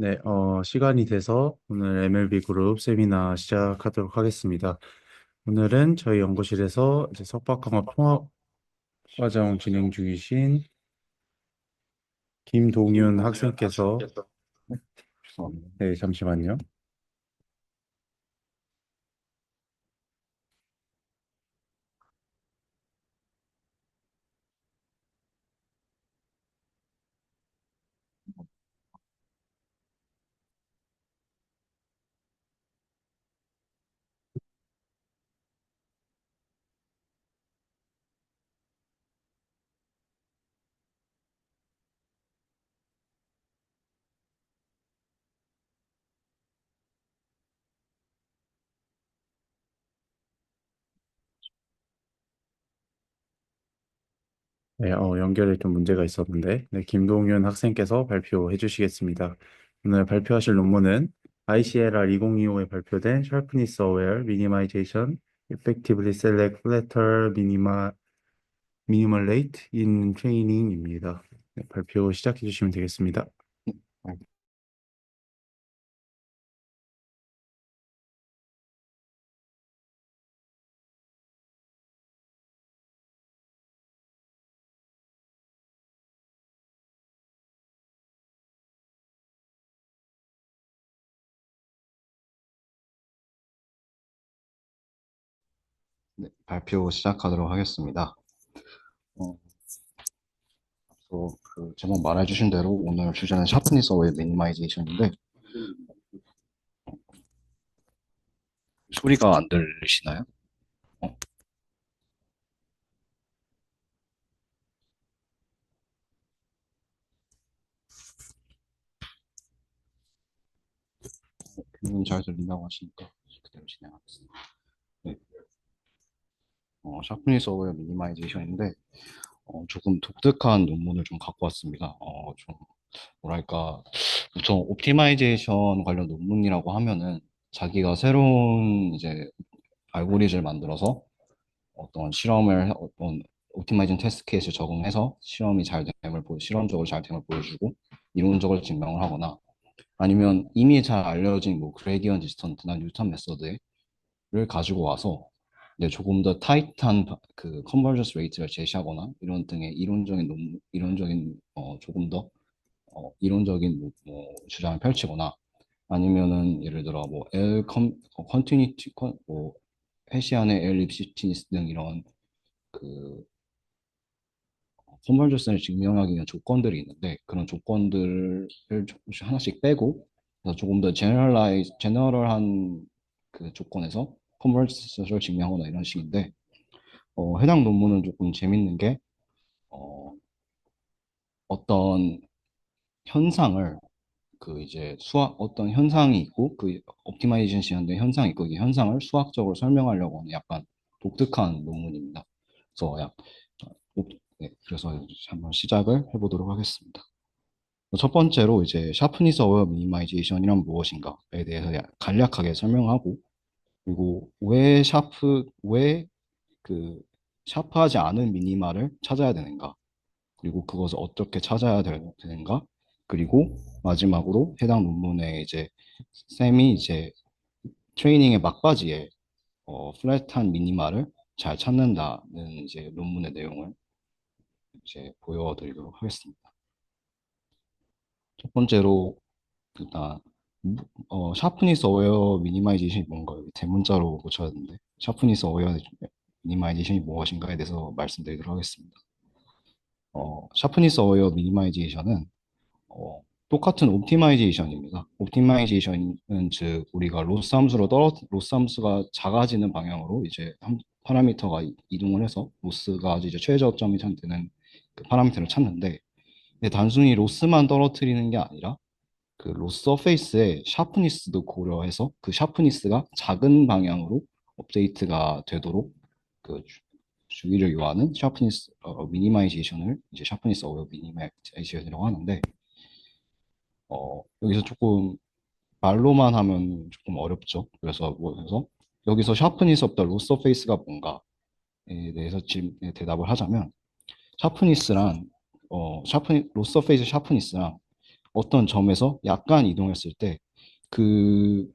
네, 시간이 돼서 오늘 MLB 그룹 세미나 시작하도록 하겠습니다. 오늘은 저희 연구실에서 이제 석박학업 통합 과정 진행 중이신 김동윤 학생께서, 죄송합니다. 네, 잠시만요. 네, 연결에 좀 문제가 있었는데, 네, 김동윤 학생께서 발표해 주시겠습니다. 오늘 발표하실 논문은 ICLR 2025에 발표된 Sharpness Aware Minimization Effectively Select Flatter Minimalate in Training입니다. 네, 발표 시작해 주시면 되겠습니다. 네, 발표 시작하도록 하겠습니다. 어, 제목 말해주신 대로 오늘 주제는 샤프니스 어웨이 미니마이제이션인데 소리가 안 들리시나요? 어, 잘 들린다고 하시니까 그대로 진행하겠습니다. 네, 샤프니스 어웨이 미니마이제이션인데 조금 독특한 논문을 좀 갖고 왔습니다. 좀 뭐랄까 우선 옵티마이제이션 관련 논문이라고 하면은 자기가 새로운 이제 알고리즘을 만들어서 어떤 어떤 옵티마이징 테스트 케이스를 적용해서 실험적으로 잘 됨을 보여주고 이론적으로 증명을 하거나 아니면 이미 잘 알려진 뭐 그레디언트 디스턴트나 뉴턴 메서드를 가지고 와서 이제 조금 더 타이트한 그 컨버전스 레이트를 제시하거나 이런 등의 이론적인 조금 더 이론적인 주장을 펼치거나 아니면은 예를 들어 뭐 컨티니티 뭐 헤시안의 L 입시티니스 등 이런 그 선물줄선을 증명하기 위한 조건들이 있는데 그런 조건들을 조금씩 하나씩 빼고 그래서 조금 더 제너럴한 그 조건에서 컨버전스를 증명하거나 이런 식인데 해당 논문은 조금 재밌는 게 어, 어떤 현상을 그 이제 수학 어떤 현상이 있고 그 옵티마이제이션 시한된 현상이 있고 이 현상을 수학적으로 설명하려고 하는 약간 독특한 논문입니다. 그래서 네, 그래서 한번 시작을 해보도록 하겠습니다. 첫 번째로 이제 샤프니스 어웨어 미니마이제이션이란 무엇인가에 대해서 간략하게 설명하고 그리고 왜 그 샤프하지 않은 미니마를 찾아야 되는가 그리고 그것을 어떻게 되는가 그리고 마지막으로 해당 논문에 이제 쌤이 이제 트레이닝의 막바지에 플랫한 미니마를 잘 찾는다는 이제 논문의 내용을 이제 보여드리도록 하겠습니다. 첫 번째로 일단 샤프니스 어웨어 미니마이제이션이 뭔가 여기 대문자로 고쳐야 되는데 샤프니스 어웨어 미니마이제이션이 무엇인가에 대해서 말씀드리도록 하겠습니다. 샤프니스 어웨어 미니마이제이션은 똑같은 옵티마이제이션입니다. 옵티마이제이션은 즉 우리가 로스 함수가 작아지는 방향으로 이제 파라미터가 이동을 해서 로스가 이제 최저점이 되는 그 파라미터를 찾는데 근데 단순히 로스만 떨어뜨리는 게 아니라 그 로스 서페이스의 샤프니스도 고려해서 그 샤프니스가 작은 방향으로 업데이트가 되도록 그 주의를 요하는 샤프니스 미니마이제이션을 이제 샤프니스 어웨어 미니마이제이션이라고 하는데 여기서 조금 말로만 하면 조금 어렵죠. 그래서 여기서 샤프니스 오브 더 로스 서페이스가 뭔가에 대해서 대답을 하자면 샤프니스란 로스 서페이스 샤프니스랑 어떤 점에서 약간 이동했을 때 그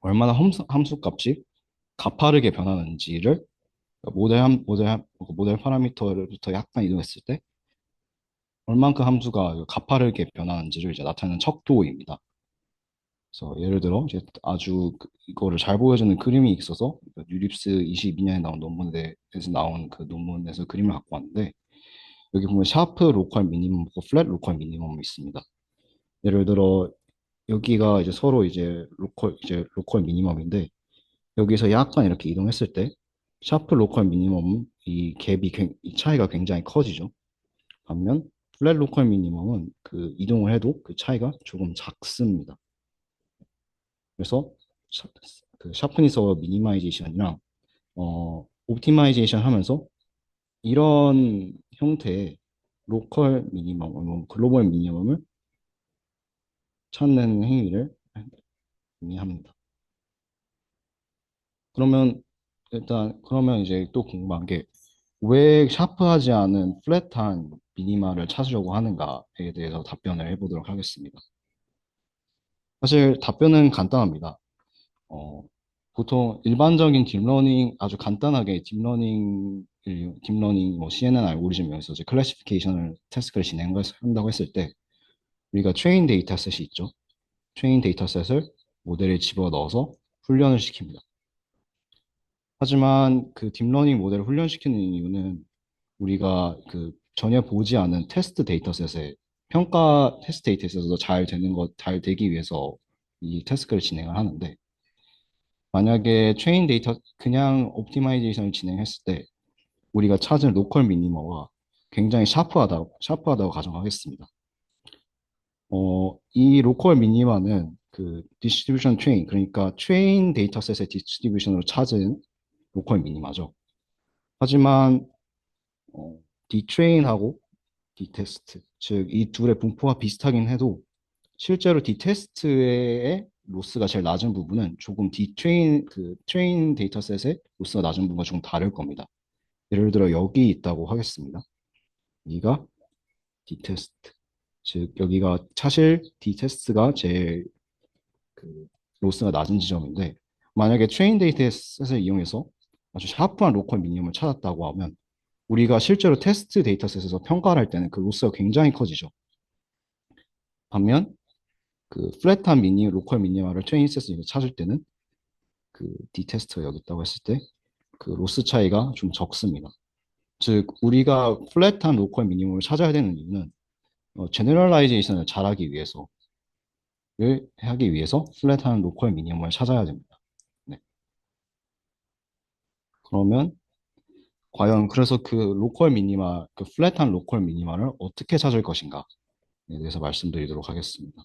얼마나 함수 값이 가파르게 변하는지를 모델 파라미터로부터 약간 이동했을 때 얼만큼 함수가 가파르게 변하는지를 이제 나타내는 척도입니다. 그래서 예를 들어 이제 아주 이거를 잘 보여주는 그림이 있어서 유립스 22년에 나온 논문에서 나온 그 논문에서 그림을 갖고 왔는데 여기 보면 샤프 로컬 미니멈하고 플랫 로컬 미니멈이 있습니다. 예를 들어 여기가 이제 서로 이제 로컬 미니멈인데 여기서 약간 이렇게 이동했을 때 샤프 로컬 미니멈은 이 차이가 굉장히 커지죠. 반면 플랫 로컬 미니멈은 그 이동을 해도 그 차이가 조금 작습니다. 그래서 샤, 그 샤프니스 어 미니마이제이션이랑 옵티마이제이션 하면서 이런 형태의 로컬 미니멈, 글로벌 미니멈을 찾는 행위를 의미합니다. 그러면 그러면 이제 또 궁금한 게 왜 샤프하지 않은 플랫한 미니마를 찾으려고 하는가에 대해서 답변을 해보도록 하겠습니다. 사실 답변은 간단합니다. 어, 보통 일반적인 딥러닝 아주 간단하게 딥러닝 뭐 CNN 알고리즘 이용해서 이제 클래시피케이션을 태스크를 진행한다고 했을 때 우리가 트레인 데이터셋이 있죠. 트레인 데이터셋을 모델에 집어넣어서 훈련을 시킵니다. 하지만 그 딥러닝 모델을 훈련시키는 이유는 우리가 그 전혀 보지 않은 테스트 데이터셋에 평가 테스트 데이터셋에서 잘 되기 위해서 이 태스크를 진행을 하는데 만약에 트레인 데이터 그냥 옵티마이제이션을 진행했을 때 우리가 찾은 로컬 미니머가 굉장히 샤프하다고 가정하겠습니다. 이 로컬 미니마는 그 디스트리뷰션 트레인 그러니까 트레인 데이터셋의 디스트리뷰션으로 찾은 로컬 미니마죠. 하지만 디트레인하고 디테스트, 즉 이 둘의 분포가 비슷하긴 해도 실제로 디테스트의 로스가 제일 낮은 부분은 조금 트레인 데이터셋의 로스가 낮은 부분과 조금 다를 겁니다. 예를 들어 여기 있다고 하겠습니다. 여기가 디테스트, 즉 여기가 사실 디테스트가 제일 그 로스가 낮은 지점인데 만약에 트레인 데이터셋을 이용해서 아주 샤프한 로컬 미니멈을 찾았다고 하면 우리가 실제로 테스트 데이터셋에서 평가를 할 때는 그 로스가 굉장히 커지죠. 반면 그 플랫한 로컬 미니마를 트레이닝셋에서 찾을 때는 그 디테스트가 여기 있다고 했을 때 그 로스 차이가 좀 적습니다. 즉 우리가 플랫한 로컬 미니멈을 찾아야 되는 이유는 제너럴라이제이션을 하기 위해서 플랫한 로컬 미니멈을 찾아야 됩니다. 네. 그러면 과연 그래서 그 플랫한 로컬 미니마를 어떻게 찾을 것인가에 대해서 말씀드리도록 하겠습니다.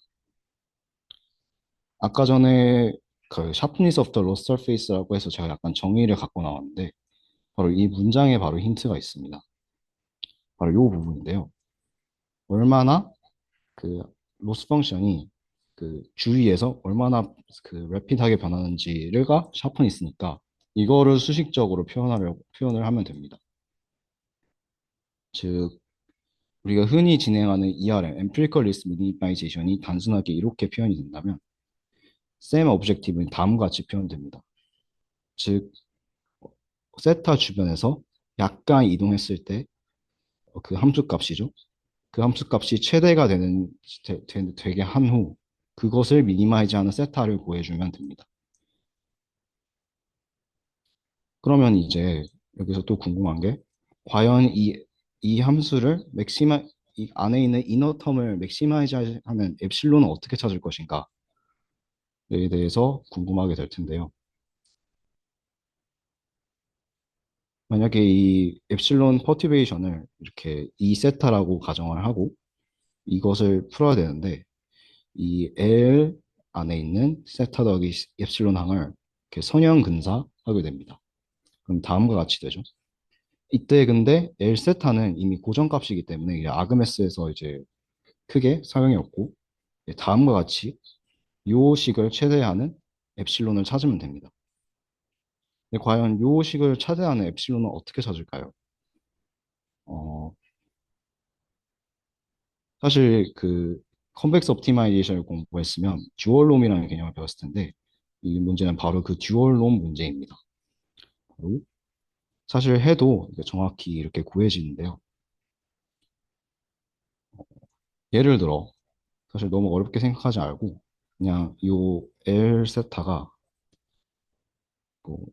아까 전에 그 sharpness of the loss surface라고 해서 제가 약간 정의를 갖고 나왔는데 바로 이 문장에 바로 힌트가 있습니다. 바로 이 부분인데요. 얼마나 그 로스 펑션이 그 주위에서 얼마나 그 래피드하게 변하는지가 샤프니스니까 이거를 수식적으로 표현을 하면 됩니다. 즉 우리가 흔히 진행하는 ERM, Empirical Risk Minimization이 단순하게 이렇게 표현이 된다면 SAM Objective는 다음과 같이 표현됩니다. 즉 세타 주변에서 약간 이동했을 때 그 함수 값이죠. 그 함수 값이 최대가 되게 한 후 그것을 미니마이즈하는 세타를 구해주면 됩니다. 그러면 이제 여기서 또 궁금한 게 과연 이 함수를 이 안에 있는 이너 텀을 맥시마이즈 하는 엡실론은 어떻게 찾을 것인가에 대해서 궁금하게 될 텐데요. 만약에 이 엡실론 퍼티베이션을 이렇게 이 세타라고 가정을 하고 이것을 풀어야 되는데 이 L 안에 있는 세타 더하기 엡실론 항을 이렇게 선형 근사하게 됩니다. 그럼 다음과 같이 되죠. 이때 근데 L 세타는 이미 고정값이기 때문에 아그메스에서 이제 크게 사용이 없고 다음과 같이 요 식을 최대하는 엡실론을 찾으면 됩니다. 근데 과연 요 식을 최대하는 엡실론은 어떻게 찾을까요? 어, 사실 그 컨벡스 옵티마이제이션을 공부했으면 듀얼 롬이라는 개념을 배웠을 텐데 이 문제는 바로 그 듀얼 롬 문제입니다. 바로 사실 해도 정확히 이렇게 구해지는데요. 예를 들어 사실 너무 어렵게 생각하지 말고 그냥 요 L 세타가 뭐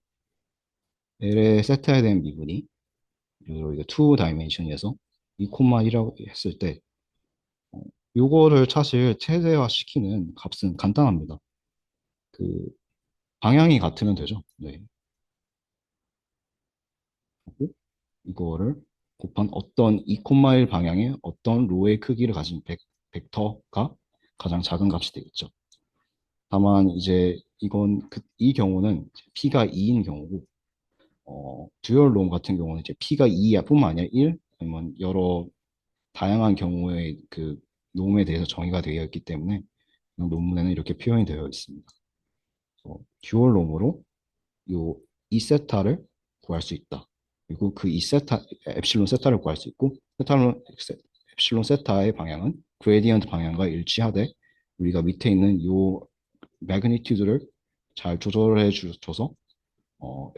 L에 세타에 대한 미분이 예를 들어 이게 2 다이멘션에서 2,1이라고 했을 때 어, 요거를 사실 최대화시키는 값은 간단합니다. 그 방향이 같으면 되죠. 네. 그리고 이거를 곱한 어떤 2,1 방향의 어떤 로의 크기를 가진 벡터가 가장 작은 값이 되겠죠. 다만 이제 이건 이 경우는 P가 2인 경우고 듀얼 롬 같은 경우는 이제 P가 2야 뿐만 아니라 1 아니면 여러 다양한 경우의 그 롬에 대해서 정의가 되어 있기 때문에 논문에는 이렇게 표현이 되어 있습니다. 듀얼 롬으로 요 이세타를 구할 수 있다. 그리고 그 이세타 엡실론 세타를 구할 수 있고 엡실론 세타의 방향은 그레디언트 방향과 일치하되 우리가 밑에 있는 요 매그니튜드를 잘 조절해 줘서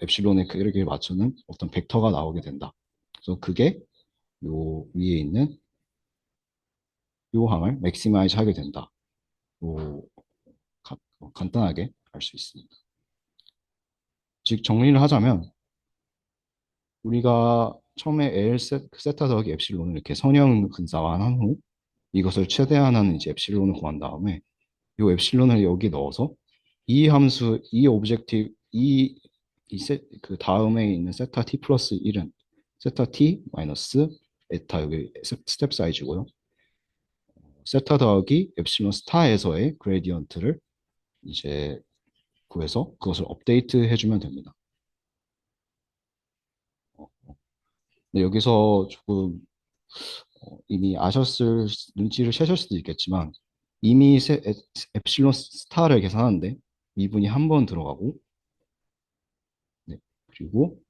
엡실론의 크기를 맞추는 어떤 벡터가 나오게 된다. 그래서 그게 요 위에 있는 요 항을 맥시마이즈 하게 된다. 요 간단하게 알 수 있습니다. 즉 정리를 하자면 우리가 처음에 L 세타 더하기 엡실론을 이렇게 선형 근사화한 후 이것을 최대한하는 이제 엡실론을 구한 다음에 이 엡실론을 여기 넣어서 이 함수, 이 오브젝티브, 그 다음에 있는 세타 t 플러스 1은 세타 t 마이너스 에타 여기 스텝 사이즈고요. 세타 더하기 엡실론 스타에서의 그레디언트를 이제 구해서 그것을 업데이트 해주면 됩니다. 근데 여기서 조금 이미 눈치를 채실 수도 있겠지만 이미 엡실론 스타를 계산하는데 미분이 한 번 들어가고 네, 그리고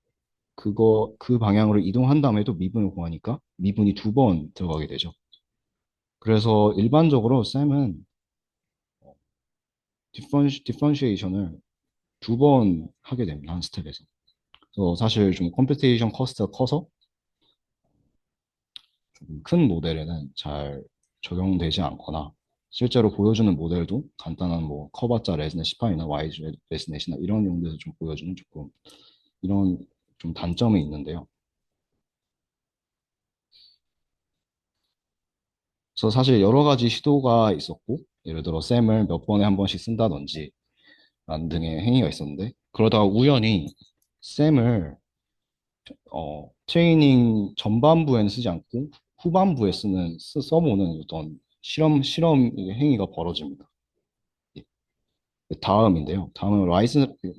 그 방향으로 이동한 다음에도 미분을 구하니까 미분이 두 번 들어가게 되죠. 그래서 일반적으로 쌤은 디퍼런시에이션을 두 번 하게 됩니다. 한 스텝에서. 그래서 사실 좀 컴퓨테이션 커스트가 커서 좀 큰 모델에는 잘 적용되지 않거나 실제로 보여주는 모델도 간단한 뭐 커봤자 레즈넷 18이나 와이즈 레즈넷이나 이런 용도에서 좀 보여주는 조금 이런 좀 단점이 있는데요. 그래서 사실 여러 가지 시도가 있었고 예를 들어 쌤을 몇 번에 한 번씩 쓴다든지 라는 등의 행위가 있었는데 그러다가 우연히 쌤을 트레이닝 전반부에는 쓰지 않고 후반부에 써보는 어떤 실험 행위가 벌어집니다. 예. 다음인데요.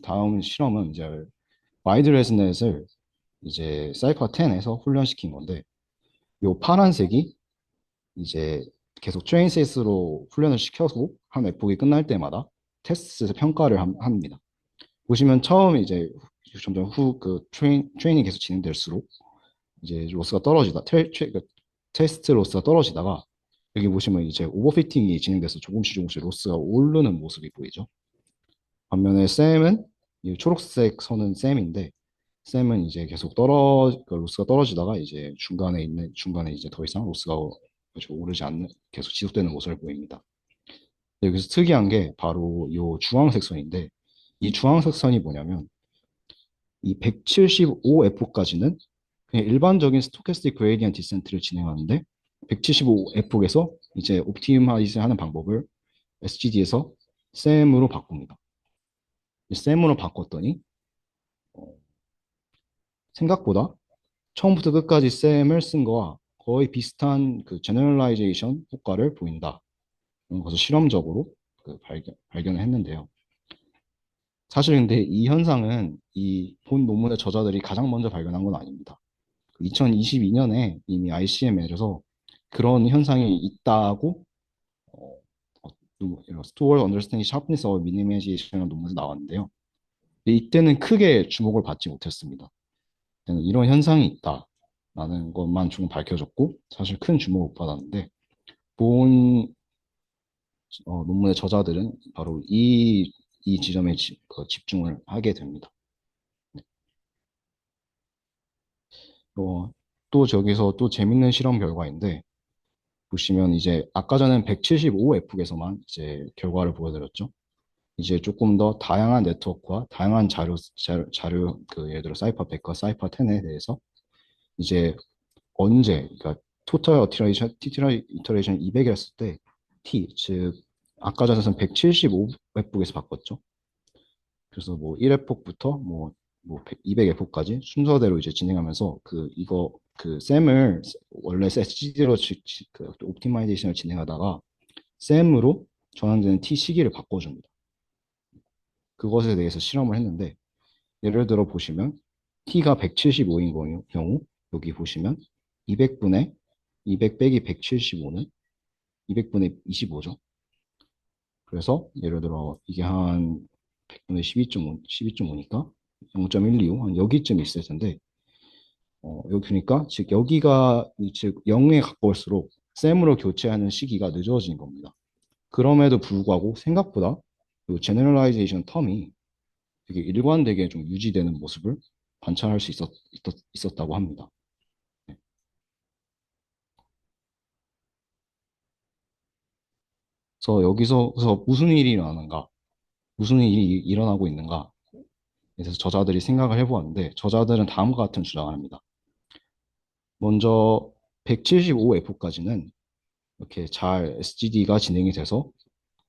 다음 실험은 이제 와이드 레즈넷을 이제 사이클 10에서 훈련시킨 건데 요 파란색이 이제 계속 트레인셋으로 훈련을 시켜서 한 웹북이 끝날 때마다 테스트 평가를 합니다. 보시면 처음 이제 점점 그 트레이닝 계속 진행될수록 이제 로스가 떨어지다 그 테스트 로스가 떨어지다가 여기 보시면 이제 오버피팅이 진행돼서 조금씩 로스가 오르는 모습이 보이죠. 반면에 샘은 이 초록색 선은 샘인데 샘은 이제 계속 그 로스가 떨어지다가 이제 중간에 이제 더 이상 로스가 오르지 않는 계속 지속되는 모습을 보입니다. 여기서 특이한 게 바로 이 주황색 선인데 이 주황색 선이 뭐냐면 이 175F까지는 그냥 일반적인 스토캐스틱 그레디언트 디센트를 진행하는데 175F에서 이제 옵티마이즈 하는 방법을 SGD에서 샘으로 바꿉니다. 샘으로 바꿨더니 생각보다 처음부터 끝까지 샘을 쓴 거와 거의 비슷한 그 제너럴라이제이션 효과를 보인다. 그런 것을 실험적으로 발견을 했는데요. 사실 근데 이 현상은 이 본 논문의 저자들이 가장 먼저 발견한 건 아닙니다. 2022년에 이미 ICML에서 그런 현상이 있다고 어, Toward Understanding Sharpness of Minimization 논문에서 나왔는데요. 근데 이때는 크게 주목을 받지 못했습니다. 그때는 이런 현상이 있다라는 것만 좀 밝혀졌고 사실 큰 주목을 못 받았는데 본 논문의 저자들은 바로 이 지점에 집중을 하게 됩니다. 어, 또 저기서 또 재밌는 실험 결과인데, 보시면 이제 아까 전엔 175F에서만 이제 결과를 보여드렸죠. 이제 조금 더 다양한 네트워크와 다양한 자료, 예를 들어 사이퍼 100과 사이퍼 10에 대해서 이제 언제, 그러니까 토탈 이터레이션 200이었을 때 T, 즉 아까 전에는 175F에서 바꿨죠. 그래서 뭐 1F부터 뭐 200F까지 순서대로 이제 진행하면서 그 셈을 원래 SGD로 그 옵티마이제이션을 진행하다가 셈으로 전환되는 T 시기를 바꿔줍니다. 그것에 대해서 실험을 했는데 예를 들어 보시면 T가 175인 경우 여기 보시면 200분의 200 빼기 175는 200분의 25죠. 그래서 예를 들어 이게 한 100분의 12.5니까 0.125, 한 여기쯤 있을 텐데 여기 보니까 즉 여기가 즉 0에 가까울수록 셈으로 교체하는 시기가 늦어진 겁니다. 그럼에도 불구하고 생각보다 이 제너럴라이제이션 텀이 되게 일관되게 좀 유지되는 모습을 관찰할 수 있었다고 합니다. 네. 그래서 여기서 무슨 일이 일어나는가, 무슨 일이 일어나고 있는가, 그래서 저자들이 생각을 해보았는데 저자들은 다음과 같은 주장을 합니다. 먼저 175F까지는 이렇게 잘 SGD가 진행이 돼서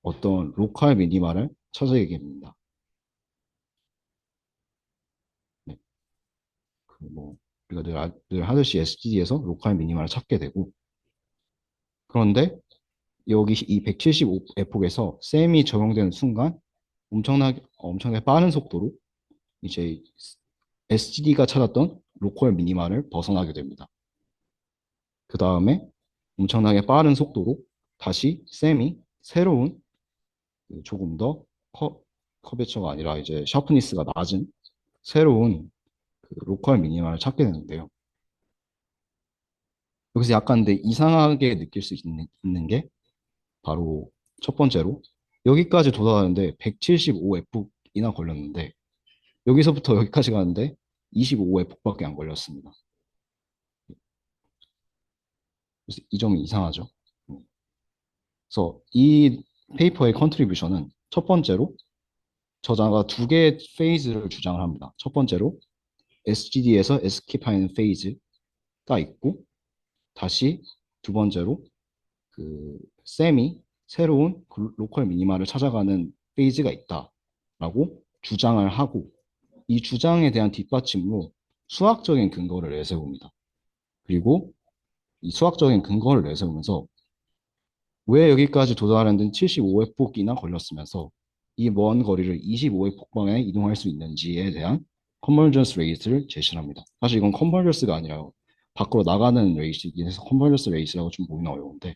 어떤 로컬 미니마를 찾아내게 됩니다. 네. 그뭐 우리가 늘 하듯이 SGD에서 로컬 미니마를 찾게 되고 그런데 여기 이 175F에서 셈이 적용되는 순간 엄청나게 빠른 속도로 이제 SGD가 찾았던 로컬 미니마를 벗어나게 됩니다. 그 다음에 엄청나게 빠른 속도로 다시 셈이 새로운 조금 더 커베처가 아니라 이제 샤프니스가 낮은 새로운 그 로컬 미니마를 찾게 되는데요. 여기서 약간 근데 이상하게 느낄 수 있는 게 바로 첫 번째로 여기까지 도달하는데 175F이나 걸렸는데 여기서부터 여기까지 가는데 25F밖에 안 걸렸습니다. 그래서 이 점이 이상하죠. 그래서 이 페이퍼의 컨트리뷰션은 첫 번째로 저자가 두 개의 페이즈를 주장을 합니다. 첫 번째로 SGD에서 에스케이프하는 페이즈가 있고 다시 두 번째로 그 셈이 새로운 로컬 미니마를 찾아가는 페이즈가 있다라고 주장을 하고 이 주장에 대한 뒷받침으로 수학적인 근거를 내세웁니다. 그리고 이 수학적인 근거를 내세우면서 왜 여기까지 도달하는 75회폭이나 걸렸으면서 이 먼 거리를 25회폭 방에 이동할 수 있는지에 대한 컨버전스 레이트를 제시합니다. 사실 이건 컨버전스가 아니라 밖으로 나가는 레이스이긴 해서 컨버전스 레이스라고 좀 보기는 어려운데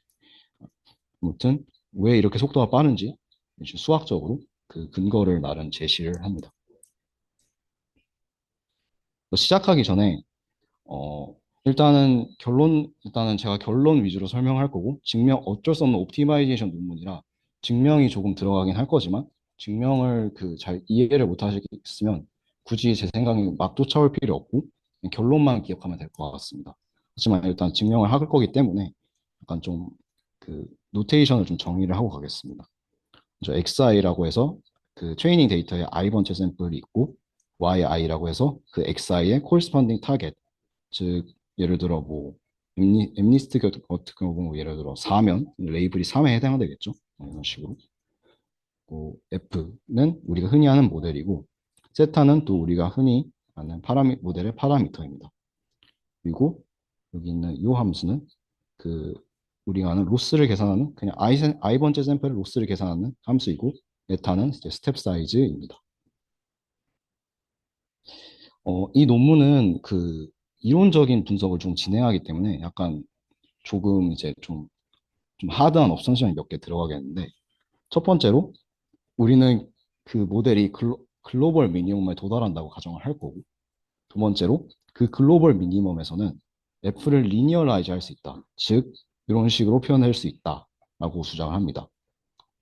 아무튼 왜 이렇게 속도가 빠른지 수학적으로 그 근거를 나름 제시를 합니다. 시작하기 전에 어, 일단은 제가 결론 위주로 설명할 거고, 어쩔 수 없는 옵티마이제이션 논문이라 증명이 조금 들어가긴 할 거지만, 증명을 잘 이해를 못 하시겠으면, 굳이 제 생각에 막 쫓아올 필요 없고, 그냥 결론만 기억하면 될 것 같습니다. 하지만 일단 증명을 할 거기 때문에, 약간 좀, 노테이션을 좀 정리를 하고 가겠습니다. 먼저 XI라고 해서, 트레이닝 데이터에 I 번째 샘플이 있고, YI라고 해서 그 XI의 corresponding target, 즉 예를 들어 뭐 엠니스트 같은 경우 예를 들어 4면 레이블이 3에 해당되겠죠. 이런 식으로. F는 우리가 흔히 하는 모델이고 세타는 또 우리가 흔히 아는 모델의 파라미터입니다. 그리고 여기 있는 이 함수는 그 우리가 아는 로스를 계산하는 그냥 I 번째 샘플의 로스를 계산하는 함수이고 에타는 이제 스텝 사이즈입니다. 이 논문은 이론적인 분석을 좀 진행하기 때문에 약간 조금 이제 좀 하드한 옵션이 몇 개 들어가겠는데, 첫 번째로 우리는 그 모델이 글로벌 미니멈에 도달한다고 가정을 할 거고, 두 번째로 그 글로벌 미니멈에서는 F를 리니어라이즈 할 수 있다. 즉, 이런 식으로 표현할 수 있다라고 주장을 합니다.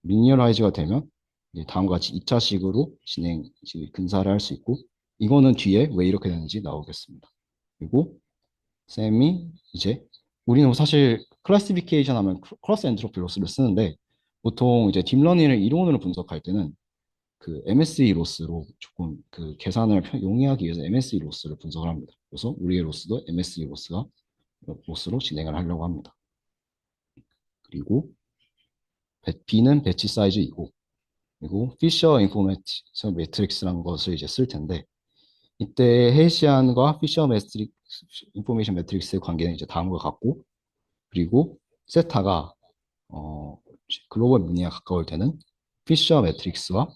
리니어라이즈가 되면 이제 다음과 같이 2차식으로 근사를 할 수 있고 이거는 뒤에 왜 이렇게 되는지 나오겠습니다. 그리고 쌤이 이제 우리는 사실 클래시피케이션 하면 크로스 엔트로피 로스를 쓰는데 보통 이제 딥러닝을 이론으로 분석할 때는 그 MSE 로스로 조금 그 계산을 용이하기 위해서 MSE 로스를 분석을 합니다. 그래서 우리의 로스도 MSE 로스로 진행을 하려고 합니다. 그리고 B는 배치 사이즈이고 그리고 피셔 인포메이션 매트릭스라는 것을 이제 쓸 텐데 이때 헤이시안과 피셔 매트릭스 인포메이션 매트릭스의 관계는 이제 다음과 같고 그리고 세타가 어, 글로벌 무늬에 가까울 때는 피셔 매트릭스와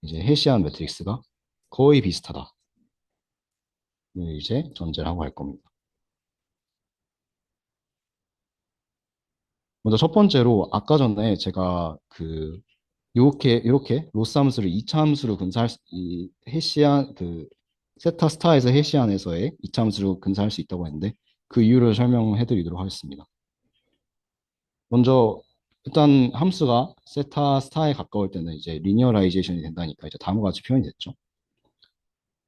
이제 헤시안 매트릭스가 거의 비슷하다. 이제 전제를 하고 할 겁니다. 먼저 첫 번째로 아까 전에 제가 그 이렇게 로스 함수를 2차 함수로 근사할 이 헤시안 그 세타 스타에서 헤시안에서의 2차 함수로 근사할 수 있다고 했는데 그 이유를 설명해 드리도록 하겠습니다. 먼저 일단 함수가 세타 스타에 가까울 때는 이제 리니어라이제이션이 된다니까 이제 다음과 같이 표현이 됐죠.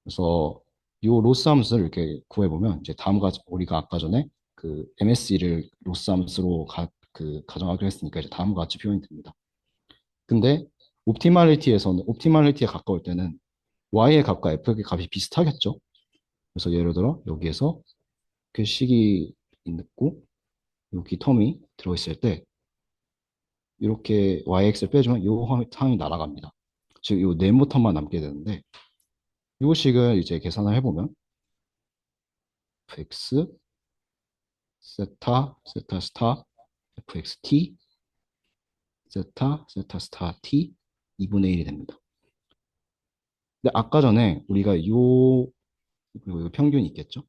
그래서 이 로스 함수를 이렇게 구해보면 이제 다음과 같이 우리가 아까 전에 그 MSE를 로스 함수로 가정하기로 했으니까 이제 다음과 같이 표현이 됩니다. 근데 옵티멀리티에 가까울 때는 y의 값과 f의 값이 비슷하겠죠. 그래서 예를 들어 여기에서 그 식이 있고 여기 텀이 들어있을 때 이렇게 yx를 빼주면 이 항이 날아갑니다. 즉, 이 네모 텀만 남게 되는데 이 식을 이제 계산을 해보면 fx 세타 스타 fxt 세타 스타 t 2분의 1이 됩니다. 근데 아까 전에 우리가 그리고 요 평균이 있겠죠?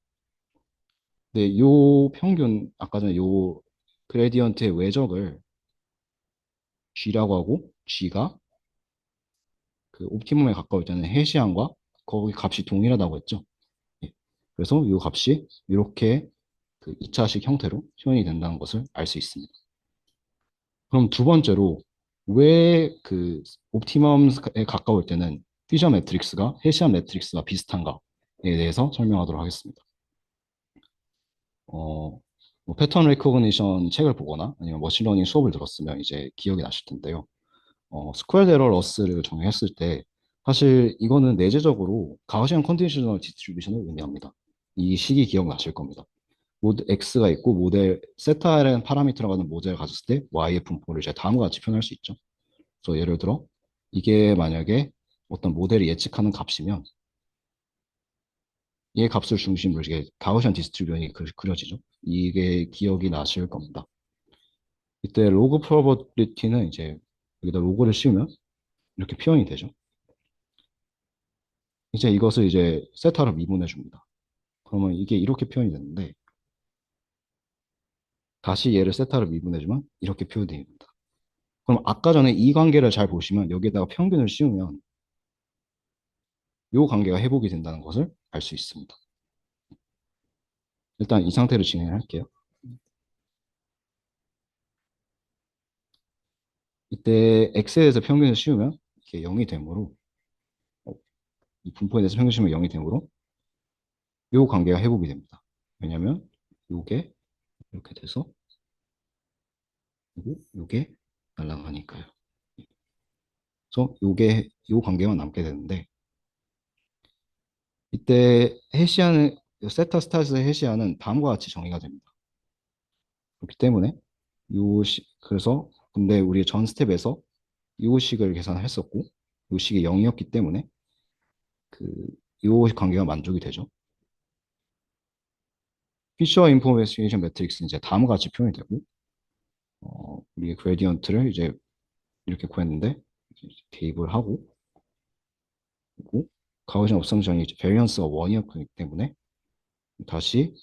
근데 요 평균 아까 전에 요 그레디언트의 외적을 g라고 하고 g가 그 옵티멈에 가까울 때는 해시안과 거기 값이 동일하다고 했죠. 예. 그래서 이 값이 이렇게 그 2차식 형태로 표현이 된다는 것을 알 수 있습니다. 그럼 두 번째로 왜 그 옵티멈에 가까울 때는 피셔 매트릭스가 해시안 매트릭스와 비슷한가에 대해서 설명하도록 하겠습니다. 뭐 패턴 레코그니션 책을 보거나 아니면 머신러닝 수업을 들었으면 이제 기억이 나실 텐데요. 스퀘어 에러 러스를 정의했을 때 사실 이거는 내재적으로 가우시안 컨디셔널 디스트리뷰션을 의미합니다. 이 식이 기억나실 겁니다. 모델 X가 있고 모델 세타라는 파라미터라고 하는 모델을 가졌을 때 Y의 분포를 이제 다음과 같이 표현할 수 있죠. 그래서 예를 들어 이게 만약에 어떤 모델이 예측하는 값이면 얘 값을 중심으로 이게 가우시안 디스트리뷰션이 그려지죠. 이게 기억이 나실 겁니다. 이때 로그 프로버빌리티는 이제 여기다 로그를 씌우면 이렇게 표현이 되죠. 이제 이것을 이제 세타로 미분해 줍니다. 그러면 이게 이렇게 표현이 되는데 다시 얘를 세타로 미분해 주면 이렇게 표현이 됩니다. 그럼 아까 전에 이 관계를 잘 보시면 여기에다가 평균을 씌우면 이 관계가 회복이 된다는 것을 알 수 있습니다. 일단 이 상태로 진행할게요. 이때 x에 대해서 평균을 씌우면 이게 0이 되므로 어, 이 분포에 대해서 평균을 씌우면 0이 되므로 이 관계가 회복이 됩니다. 왜냐하면 이게 이렇게 돼서 그리고 이게 날아가니까요. 그래서 이 관계만 남게 되는데 이때 해시안은 세타 스타에서의 해시안은 다음과 같이 정의가 됩니다. 그렇기 때문에 그래서 근데 우리 전 스텝에서 요 식을 계산을 했었고 요 식이 0이었기 때문에 요 관계가 만족이 되죠. 피셔 인포메이션 매트릭스는 이제 다음과 같이 표현이 되고 우리의 그레디언트를 이제 이렇게 구했는데 대입을 하고 그리고 가우시안 업성션이 베리언스가 1이었기 때문에 다시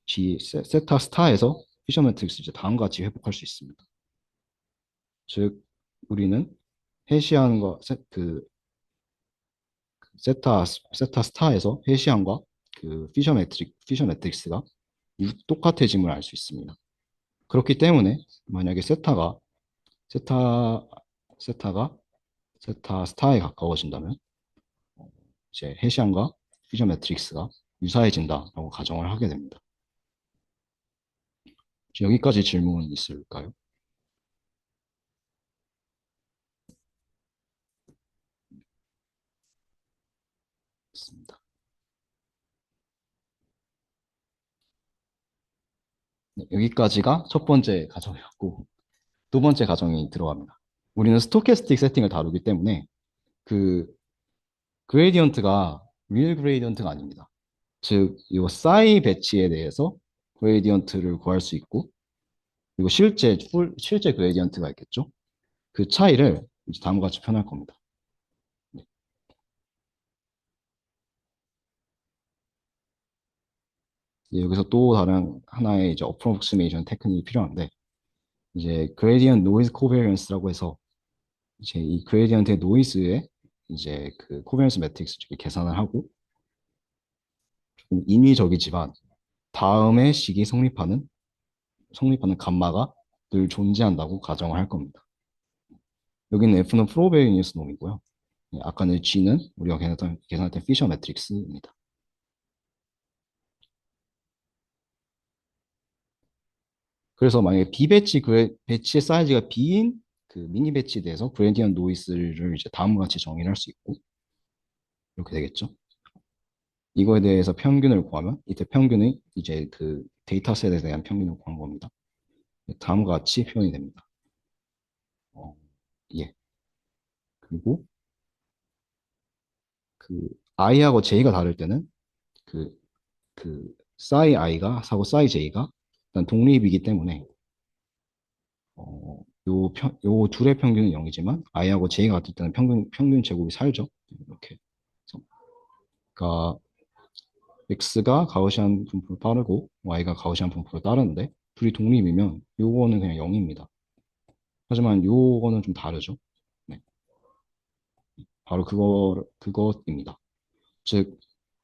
세타 스타에서 피셔 매트릭스 이제 다음과 같이 회복할 수 있습니다. 즉 우리는 해시안과 세타 스타에서 해시안과 그 피셔 매트릭스가 똑같아짐을 알 수 있습니다. 그렇기 때문에 만약에 세타 세타가 세타 스타에 가까워진다면 이제 해시안과 피전 매트릭스가 유사해진다라고 가정을 하게 됩니다. 여기까지 질문 있을까요? 있습니다. 네, 여기까지가 첫 번째 가정이었고 두 번째 가정이 들어갑니다. 우리는 스토캐스틱 세팅을 다루기 때문에 그 그레디언트가 릴 그레디언트가 아닙니다. 즉, 이 싸이 배치에 대해서 그레디언트를 구할 수 있고 그리고 실제 그레디언트가 있겠죠. 그 차이를 이제 다음과 같이 표현할 겁니다. 네. 여기서 또 다른 하나의 이제 어프로क्시메이션 테크닉이 필요한데 이제 그레디언트 노이즈 코베리언스라고 해서 이제 이 그레디언트의 노이즈에 이제 그 코베리언스 매트릭스를 계산을 하고 좀 인위적이지만 다음에 식이 성립하는 감마가 늘 존재한다고 가정을 할 겁니다. 여기는 F는 프로베니우스 놈이고요. 아까는 G는 우리가 계산할 때 피셔 매트릭스입니다. 그래서 만약에 배치의 사이즈가 B인 그 미니 배치에 대해서 그레디언트 노이스를 이제 다음과 같이 정의를 할 수 있고 이렇게 되겠죠. 이거에 대해서 평균을 구하면 이때 평균이 이제 그 데이터셋에 대한 평균을 구한 겁니다. 다음과 같이 표현이 됩니다. 어, 예. 그리고 그 i하고 j가 다를 때는 그, psi i가 사고 psi j가 일단 독립이기 때문에 요 둘의 평균은 0이지만 i하고 j가 같을 때는 평균 제곱이 살죠. 이렇게. 그래서 그러니까 x가 가우시안 분포를 따르고 y가 가우시안 분포를 따르는데 둘이 독립이면 요거는 그냥 0입니다. 하지만 요거는 좀 다르죠. 네. 바로 그것입니다. 즉,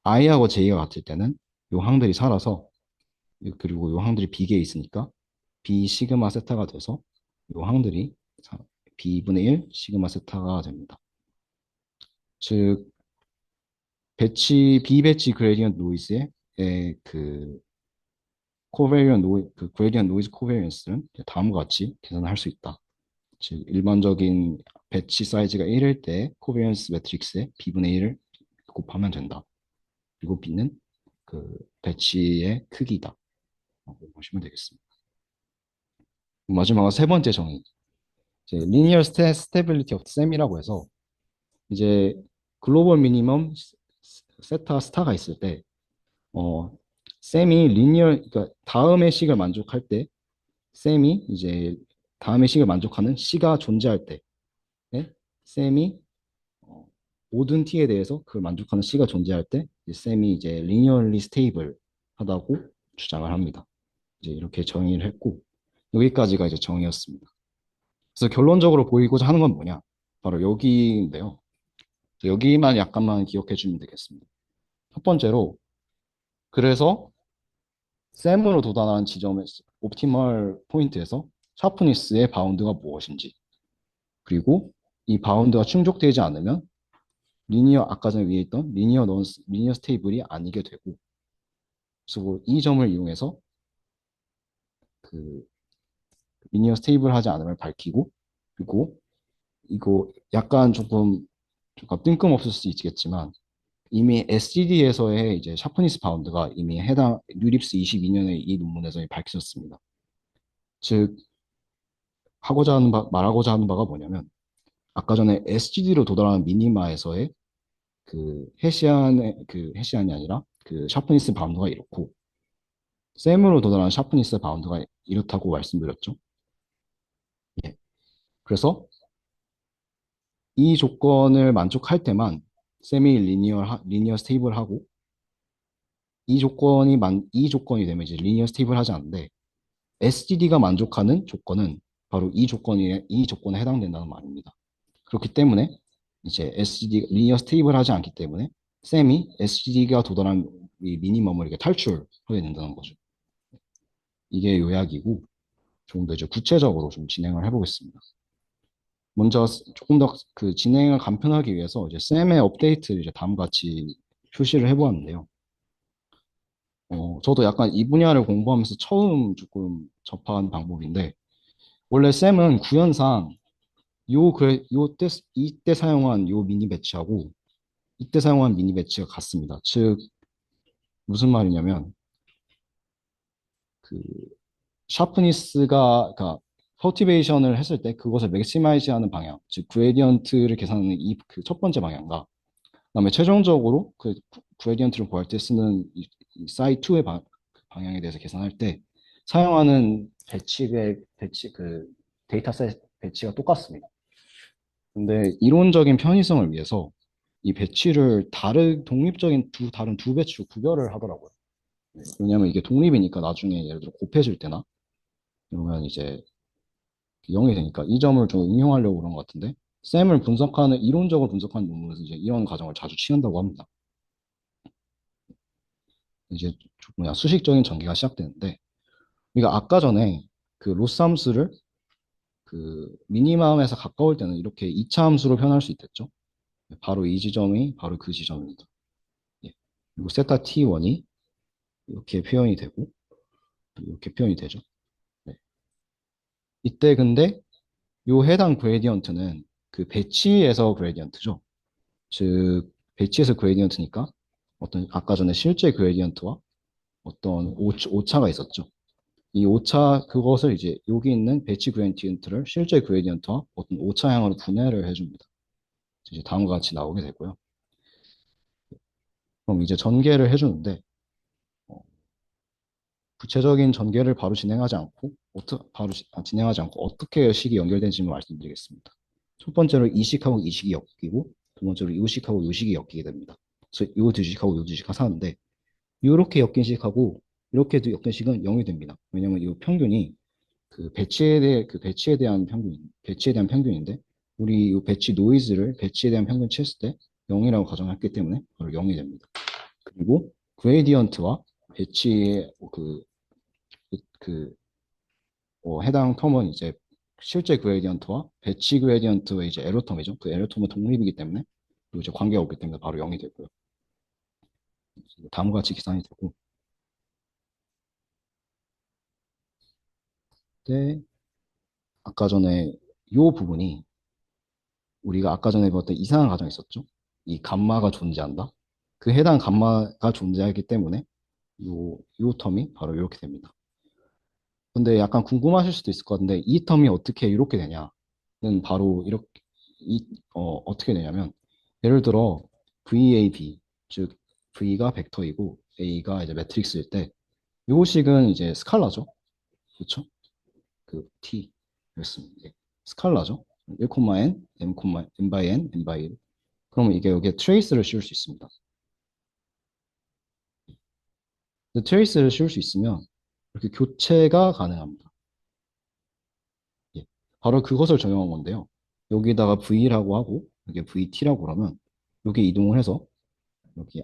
i하고 j가 같을 때는 요 항들이 살아서 그리고 요 항들이 비계에 있으니까 b 시그마 세타가 돼서 요 항들이 b분의 1 시그마 세타가 됩니다. 즉 비배치 그레디언트 노이즈의 그 그레디언트 노이즈 코베리언스는 다음과 같이 계산할 수 있다. 즉 일반적인 배치 사이즈가 1일 때 코베리언스 매트릭스의 b분의 1을 곱하면 된다. 그리고 b는 그 배치의 크기다. 라고 보시면 되겠습니다. 마지막으로 세 번째 정의. 이제 리니어 스테빌리티 오브 셈이라고 해서 이제 글로벌 미니멈 세타 스타가 있을 때 셈이 그러니까 다음의 식을 만족할 때 셈이 이제 다음의 식을 만족하는 C가 존재할 때 셈이 모든 T에 대해서 그 만족하는 C가 존재할 때 셈이 이제 리니어리 스테이블 하다고 주장을 합니다. 이제 이렇게 정의를 했고 여기까지가 이제 정의였습니다. 그래서 결론적으로 보이고자 하는 건 뭐냐? 바로 여기인데요. 여기만 약간만 기억해 주면 되겠습니다. 첫 번째로 그래서 셈으로 도달하는 지점의 옵티멀 포인트에서 샤프니스의 바운드가 무엇인지 그리고 이 바운드가 충족되지 않으면 아까 전에 위에 있던 리니어 스테이블이 아니게 되고 그래서 이 점을 이용해서 그 리니어 스테이블 하지 않음을 밝히고 그리고 이거 약간 조금 뜬금없을 수 있겠지만 이미 SGD에서의 이제 샤프니스 바운드가 이미 해당 뉴립스 22년의 이 논문에서 밝혀졌습니다. 즉 말하고자 하는 바가 뭐냐면 아까 전에 SGD로 도달하는 미니마에서의 해시안이 아니라 그 샤프니스 바운드가 이렇고 셈으로 도달하는 샤프니스 바운드가 이렇다고 말씀드렸죠. 예. 그래서 이 조건을 만족할 때만 리니어 스테이블하고 이 조건이 되면 이제 리니어 스테이블하지 않는데 SGD가 만족하는 조건은 바로 이 조건에 해당된다는 말입니다. 그렇기 때문에 이제 리니어 스테이블하지 않기 때문에 셈이 SGD가 도달한 이 미니멈을 이렇게 탈출하게 된다는 거죠. 이게 요약이고 조금 더 이제 구체적으로 좀 진행을 해보겠습니다. 먼저 조금 더 그 진행을 간편하기 위해서 이제 쌤의 업데이트를 이제 다음과 같이 표시를 해보았는데요. 저도 약간 이 분야를 공부하면서 처음 조금 접한 방법인데, 원래 쌤은 구현상 요때, 이때 사용한 요 미니 배치하고 이때 사용한 미니 배치가 같습니다. 즉, 무슨 말이냐면, 그, 샤프니스가, 그러니까, 퍼티베이션을 했을 때 그것을 맥시마이즈 하는 방향, 즉, 그레디언트를 계산하는 이 그 첫 번째 방향과, 그다음에 최종적으로 그 그레디언트를 구할 때 쓰는 이 사이2의 방향에 대해서 계산할 때 사용하는 배치 그 데이터셋 배치가 똑같습니다. 근데 이론적인 편의성을 위해서 이 배치를 독립적인 다른 두 배치로 구별을 하더라고요. 왜냐하면 이게 독립이니까 나중에 예를 들어 곱해질 때나 그러면 이제 0이 되니까 이 점을 좀 응용하려고 그런 것 같은데 셈을 이론적으로 분석하는 논문에서 이제 이런 과정을 자주 취한다고 합니다. 이제 뭐냐 수식적인 전개가 시작되는데 우리가 아까 전에 그 로스 함수를 그 미니멈에서 가까울 때는 이렇게 2차 함수로 표현할 수 있겠죠. 바로 이 지점이 바로 그 지점입니다. 예. 그리고 세타 t1이 이렇게 표현이 되고 이렇게 표현이 되죠. 네. 이때 근데 요 해당 그레디언트는 그 배치에서 그레디언트죠. 즉 배치에서 그레디언트니까 어떤 아까 전에 실제 그레디언트와 어떤 오차가 있었죠. 이 오차 그것을 이제 여기 있는 배치 그레디언트를 실제 그레디언트와 어떤 오차향으로 분해를 해줍니다. 이제 다음과 같이 나오게 되고요. 그럼 이제 전개를 해주는데 어, 구체적인 전개를 바로 진행하지 않고 진행하지 않고 어떻게 식이 연결되는지 말씀드리겠습니다. 첫 번째로 이식하고 이식이 엮이고 두 번째로 요식하고 요식이 엮이게 됩니다. 그래서 요 두 식하고 요 두 식이 사는데 이렇게 엮인 식하고 이렇게도 엮인 식은 0이 됩니다. 왜냐하면 이 평균이 배치에 대한 평균인데 우리 이 배치 노이즈를 배치에 대한 평균 쳤을 때 0이라고 가정했기 때문에 바로 0이 됩니다. 그리고 그레디언트와 배치의 그 해당 텀은 이제 실제 그레디언트와 배치 그레디언트의 이제 에러 텀이죠. 그 에러 텀은 독립이기 때문에 그리고 이제 관계가 없기 때문에 바로 0이 되고요. 다음과 같이 계산이 되고 때 아까 전에 이 부분이 우리가 아까 전에 배웠던 이상한 가정이 있었죠. 이 감마가 존재한다. 그 해당 감마가 존재하기 때문에 요 텀이 바로 이렇게 됩니다. 근데 약간 궁금하실 수도 있을 것 같은데 이 텀이 어떻게 이렇게 되냐는 바로 이렇게 어떻게 되냐면 예를 들어 VAB 즉 V가 벡터이고 A가 이제 매트릭스일 때 요 식은 이제 스칼라죠. 그렇죠? 그 T 였습니다. 예. 스칼라죠. 1, n, n by n, n by 1. 그러면 이게 여기에 트레이스를 씌울 수 있습니다. 트레이스를 씌울 수 있으면 이렇게 교체가 가능합니다. 예. 바로 그것을 적용한 건데요. 여기다가 V라고 하고 여기 VT라고 그러면 여기 이동을 해서 여기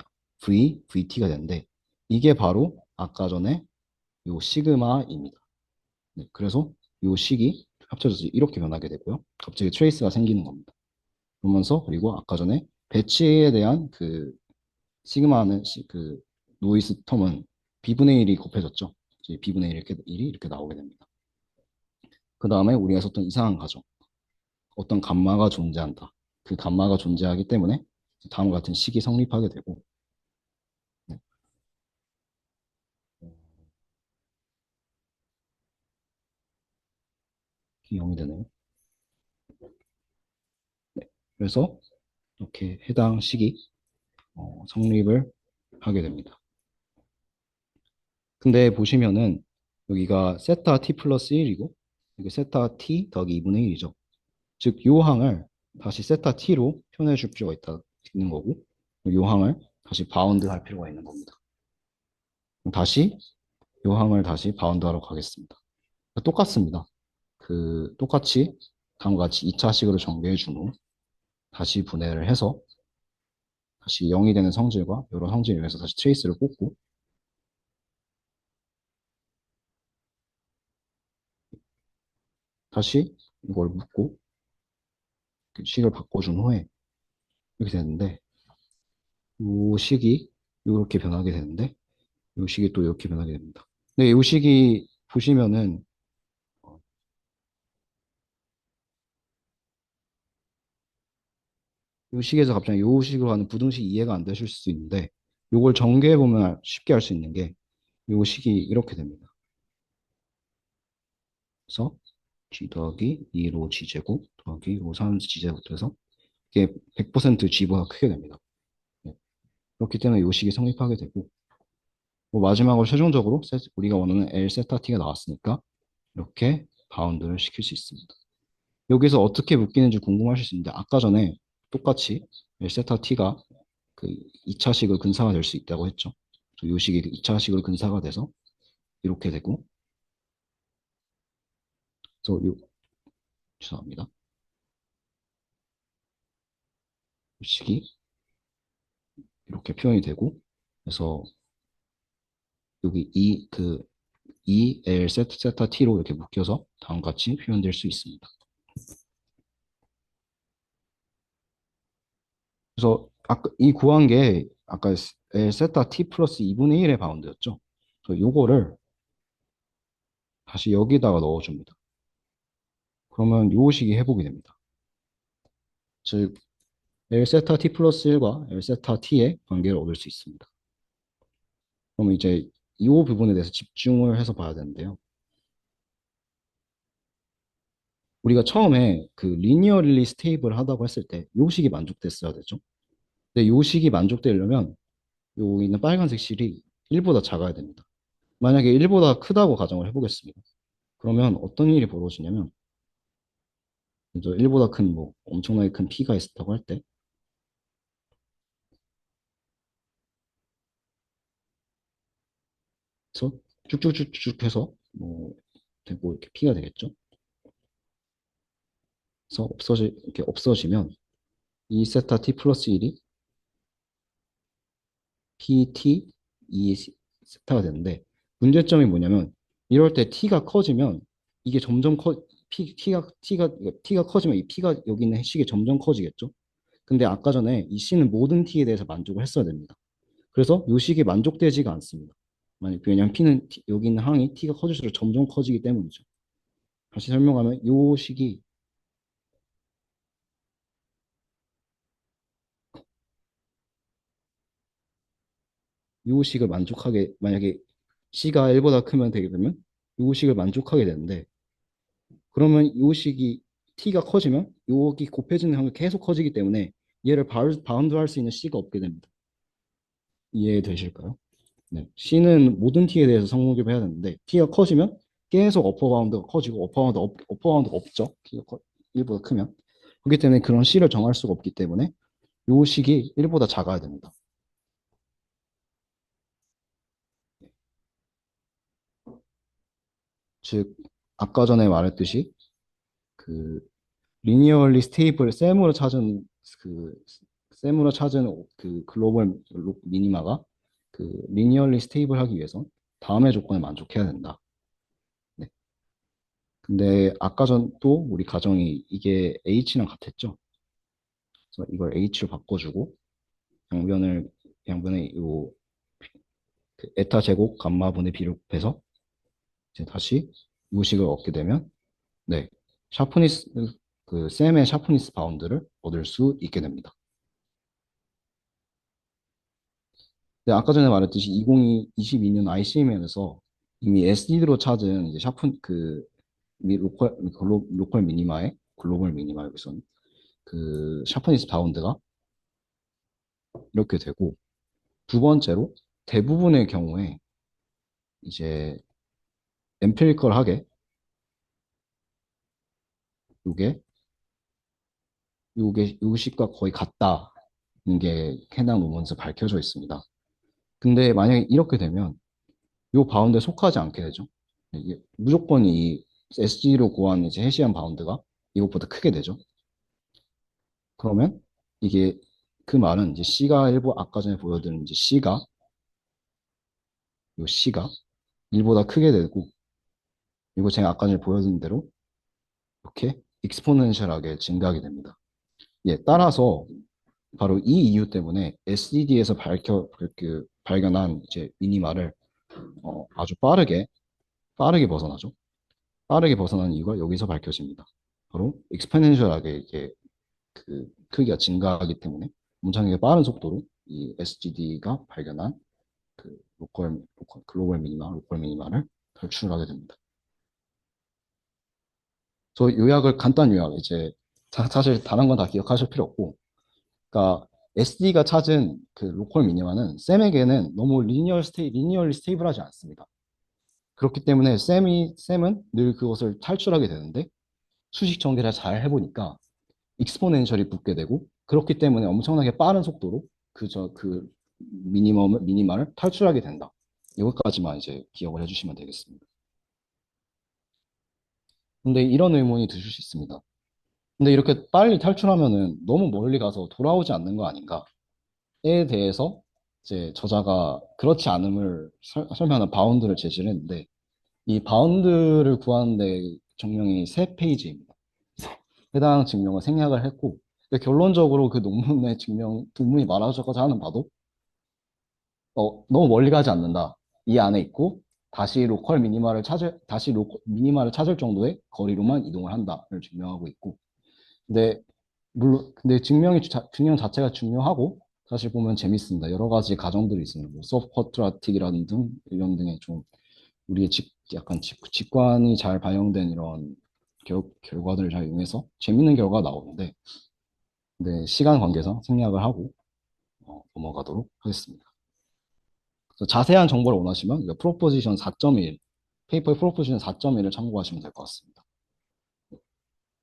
VT가 되는데 이게 바로 아까 전에 요 시그마입니다. 네. 그래서 요 식이 합쳐져서 이렇게 변하게 되고요. 갑자기 트레이스가 생기는 겁니다. 그러면서 그리고 아까 전에 배치에 대한 그 시그마는 그 노이즈 텀은 b분의 1이 곱해졌죠. 이제 b분의 1이 이렇게 나오게 됩니다. 그 다음에 우리가 썼던 이상한 가정. 어떤 감마가 존재한다. 그 감마가 존재하기 때문에 다음과 같은 식이 성립하게 되고 네. 이게 0이 되네요. 네. 그래서 이렇게 해당 식이 성립을 하게 됩니다. 근데 보시면은 여기가 세타 t 플러스 1이고 이게 세타 t 더하기 2분의 1이죠. 즉, 요 항을 다시 세타 t로 표현해 줄 필요가 있는 거고, 요 항을 다시 바운드 할 필요가 있는 겁니다. 다시 요 항을 다시 바운드 하러 가겠습니다. 똑같습니다. 똑같이 다음과 같이 2차식으로 정비해 준 후 다시 분해를 해서 다시 0이 되는 성질과 이런 성질을 위해서 다시 트레이스를 꽂고 다시 이걸 묶고 그 식을 바꿔준 후에 이렇게 되는데 요 식이 이렇게 변하게 되는데 요 식이 또 이렇게 변하게 됩니다. 근데 요 식이 보시면은 요 식에서 갑자기 요 식으로 하는 부등식 이해가 안 되실 수 있는데 요걸 전개해 보면 쉽게 할 수 있는 게 요 식이 이렇게 됩니다. 그래서 g 더하기 2로 g제곱 더하기 로 3 g제곱 돼서 이게 100% g보다 크게 됩니다. 네. 그렇기 때문에 요 식이 성립하게 되고 뭐 마지막으로 최종적으로 우리가 원하는 L 세타 t가 나왔으니까 이렇게 바운드를 시킬 수 있습니다. 여기서 어떻게 묶이는지 궁금하실 수 있는데 아까 전에 똑같이 L 세타 t가 그 2차식을 근사가 될 수 있다고 했죠. 요 식이 2차식으로 근사가 돼서 이렇게 되고 그래서 죄송합니다. 요 식이 이렇게 표현이 되고 그래서 여기 EL 세타 t로 이렇게 묶여서 다음과 같이 표현될 수 있습니다. 그래서 아까 이 구한 게 아까 L 세타 t 플러스 2분의 1의 바운드였죠. 그래서 요거를 다시 여기다가 넣어줍니다. 그러면 요 식이 회복이 됩니다. 즉 L 세타 t 플러스 1과 L 세타 t의 관계를 얻을 수 있습니다. 그러면 이제 이 부분에 대해서 집중을 해서 봐야 되는데요. 우리가 처음에 그 리니어리 스테이블 하다고 했을 때 요식이 만족됐어야 되죠. 근데 요식이 만족되려면 여기 있는 빨간색 실이 1보다 작아야 됩니다. 만약에 1보다 크다고 가정을 해보겠습니다. 그러면 어떤 일이 벌어지냐면 이제 1보다 큰 뭐 엄청나게 큰 P가 있었다고 할 때 그래서 쭉쭉쭉쭉 해서 뭐 되고 이렇게 P가 되겠죠. 그래서 이렇게 없어지면 이 세타 T 플러스 1이 PT 2 세타가 되는데 문제점이 뭐냐면 이럴 때 t가 커지면 이게 점점 t가 커지면 이 p가 여기 있는 식이 점점 커지겠죠. 근데 아까 전에 이 c는 모든 t에 대해서 만족을 했어야 됩니다. 그래서 이 식이 만족되지가 않습니다. 왜냐하면 p는 여기 있는 항이 t가 커질수록 점점 커지기 때문이죠. 다시 설명하면 이 식이 이 식을 만족하게 만약에 c가 1보다 크면 되게 되면 이 식을 만족하게 되는데 그러면 이 식이 t가 커지면 여기 곱해지는 확률이 계속 커지기 때문에 얘를 바운드할 수 있는 c가 없게 됩니다. 이해되실까요? 네. c는 모든 t에 대해서 성립을 해야 되는데 t가 커지면 계속 어퍼 바운드가 커지고 어퍼 바운드가 없죠. t가 1보다 크면. 그렇기 때문에 그런 c를 정할 수가 없기 때문에 이 식이 1보다 작아야 됩니다. 즉 아까 전에 말했듯이 그 리니어리 스테이블 그 셈으로 찾은 그 글로벌 미니마가 그 리니어리 스테이블 하기 위해서 다음의 조건에 만족해야 된다. 네. 근데 아까 전 또 우리 가정이 이게 h랑 같았죠. 그래서 이걸 h로 바꿔주고 양변을 양변의 요그 에타 제곱 감마분의 b를 곱해서 이제 다시 요식을 얻게 되면 네 샤프니스 그 셈의 샤프니스 바운드를 얻을 수 있게 됩니다. 네, 아까 전에 말했듯이 2022년 ICMM에서 이미 SD로 찾은 이제 샤픈 로컬 미니마의 글로벌 미니마 여기서는 그 샤프니스 바운드가 이렇게 되고 두 번째로 대부분의 경우에 이제 엠피리컬하게 요게 요식과 거의 같다는 게 해당 논문에서 밝혀져 있습니다. 근데 만약에 이렇게 되면 요 바운드에 속하지 않게 되죠. 이게 무조건 이 SG로 구한 이제 해시한 바운드가 이것보다 크게 되죠. 그러면 이게 그 말은 이제 C가 일부 아까 전에 보여드린 이제 C가 1보다 크게 되고 이거 제가 아까 전에 보여드린 대로 이렇게 익스포넨셜하게 증가하게 됩니다. 예, 따라서 바로 이 이유 때문에 SDD에서 발견한 이제 미니마를 아주 빠르게 벗어나죠. 빠르게 벗어나는 이유가 여기서 밝혀집니다. 바로 익스포넨셜하게 이게 그 크기가 증가하기 때문에 문장에게 빠른 속도로 이 SGD가 발견한 그 글로벌 미니마를 탈출하게 됩니다. 저 요약을 간단 요약 이제 사실 다른 건 다 기억하실 필요 없고, 그러니까 SD가 찾은 그 로컬 미니마는 쌤에게는 너무 리니얼리 스테이블하지 않습니다. 그렇기 때문에 쌤은 늘 그것을 탈출하게 되는데 수식 전개를 잘 해보니까 익스포넨셜이 붙게 되고 그렇기 때문에 엄청나게 빠른 속도로 그 미니마를 탈출하게 된다. 이것까지만 이제 기억을 해주시면 되겠습니다. 근데 이런 의문이 드실 수 있습니다. 근데 이렇게 빨리 탈출하면은 너무 멀리 가서 돌아오지 않는 거 아닌가에 대해서 이제 저자가 그렇지 않음을 설명하는 바운드를 제시를 했는데 이 바운드를 구하는데 증명이 세 페이지입니다. 해당 증명을 생략을 했고 근데 결론적으로 그 논문의 논문이 말하자고자 하는 바도 너무 멀리 가지 않는다. 이 안에 있고 다시 미니마를 찾을 정도의 거리로만 이동을 한다를 증명하고 있고 근데 물론 근데 증명 자체가 중요하고 사실 보면 재밌습니다. 여러 가지 가정들이 있습니다. 뭐 서브 쿼드라틱이라는 등 이런 등의 좀 우리의 약간 직관이 잘 반영된 이런 결과들을 잘 이용해서 재밌는 결과가 나오는데 근데 시간 관계상 생략을 하고 넘어가도록 하겠습니다. 그래서 자세한 정보를 원하시면 이거 프로포지션 4.1 페이퍼의 프로포지션 4.1을 참고하시면 될 것 같습니다.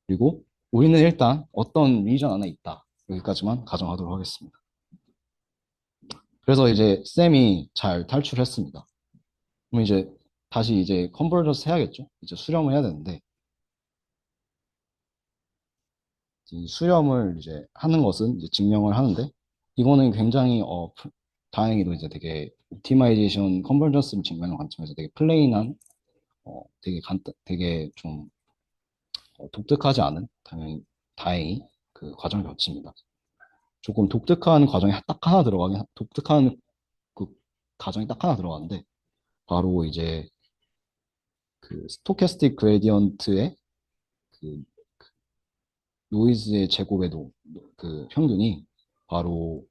그리고 우리는 일단 어떤 리전 안에 있다. 여기까지만 가정하도록 하겠습니다. 그래서 이제 쌤이 잘 탈출했습니다. 그럼 이제 다시 이제 컨버전스 해야겠죠? 이제 수렴을 해야 되는데 이 수렴을 이제 하는 것은 이제 증명을 하는데 이거는 굉장히 다행히도 이제 되게 옵티마이제이션 컨버전스를 증명하는 관점에서 되게 플레인한 되게 좀 독특하지 않은 다행히 그 과정을 거칩니다. 조금 독특한 과정이 딱 하나 독특한 그 과정이 딱 하나 들어가는데 바로 이제 그 스토캐스틱 그레디언트의 그 노이즈의 제곱의 그 평균이 바로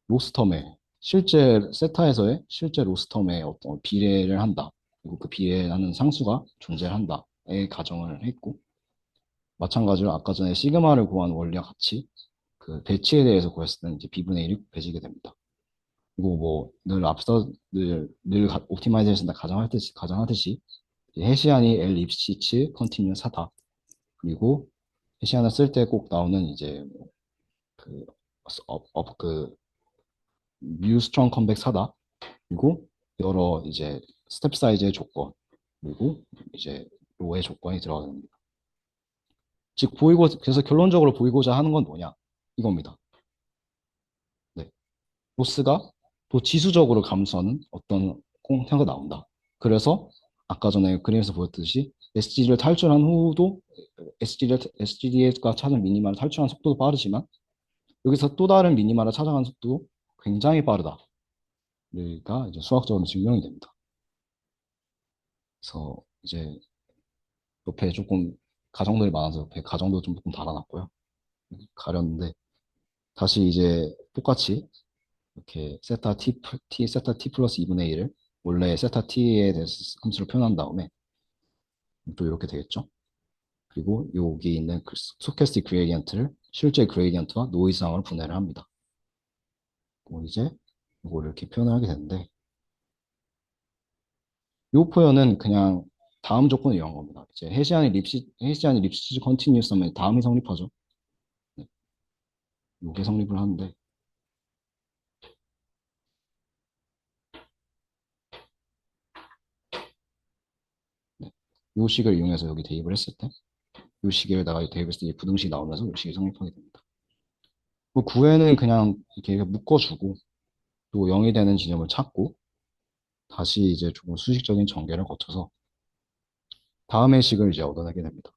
로스텀의 실제 세타에서의 실제 로스텀의 어떤 비례를 한다. 그리고 그 비례하는 상수가 존재한다의 가정을 했고 마찬가지로 아까 전에 시그마를 구한 원리와 같이 그 배치에 대해서 구했을 때는 이제 B분의 1이 곱해지게 됩니다. 그리고 뭐 늘 앞서 늘 옵티마이제이션 가정하듯이 해시안이 L 입시츠 컨티뉴어스하다. 그리고 해시안을 쓸 때 꼭 나오는 이제 그, 그 뮤 스트롱 컨벡스하다. 그리고 여러 이제 스텝 사이즈의 조건 그리고 이제 로의 조건이 들어갑니다. 즉 그래서 결론적으로 보이고자 하는 건 뭐냐 이겁니다. 네. 로스가 또 지수적으로 감소하는 어떤 형태가 나온다. 그래서 아까 전에 그림에서 보였듯이 SGD를 탈출한 후도 SGD가 찾은 미니마를 탈출한 속도도 빠르지만 여기서 또 다른 미니마를 찾아가는 속도도 굉장히 빠르다. 가 이제 수학적으로 증명이 됩니다. 그래서 이제 옆에 조금 가정들이 많아서 옆에 가정도 좀 조금 달아놨고요. 가렸는데 다시 이제 똑같이 이렇게 세타 t 플러스 2분의 1을 원래 세타 t에 대해서 함수로 표현한 다음에 또 이렇게 되겠죠. 그리고 여기 있는 스토캐스틱 그레디언트를 실제 그레디언트와 노이즈상으로 분해를 합니다. 그리고 이제 이걸 이렇게 표현을 하게 되는데 이 표현은 그냥 다음 조건을 이용한 겁니다. 이제 해시안이 립시즈 컨티뉴스 하면 다음이 성립하죠. 네, 이게 성립을 하는데 네, 이 식을 이용해서 여기 대입을 했을 때 이 식에다가 대입했을 때 부등식이 나오면서 이 식이 성립하게 됩니다. 그 구에는 그냥 이렇게 묶어주고 또 0이 되는 지점을 찾고 다시 이제 조금 수식적인 전개를 거쳐서 다음의 식을 이제 얻어내게 됩니다.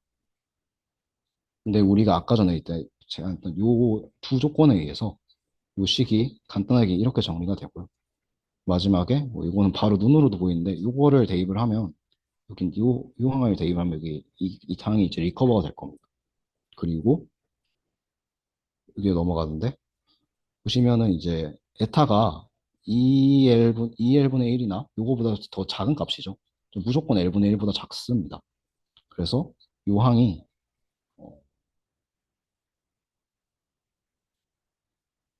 근데 우리가 아까 전에 이때 제가 했던 요 두 조건에 의해서 요 식이 간단하게 이렇게 정리가 되고요. 마지막에 뭐 이거는 바로 눈으로도 보이는데 요거를 대입을 하면 여긴 요 항을 대입하면 여기 이 항이 이제 리커버가 될 겁니다. 그리고 여기에 넘어가는데 보시면은 이제 에타가 2L분의 1이나 요거보다 더 작은 값이죠. 무조건 L분의 1보다 작습니다. 그래서 요 항이 어,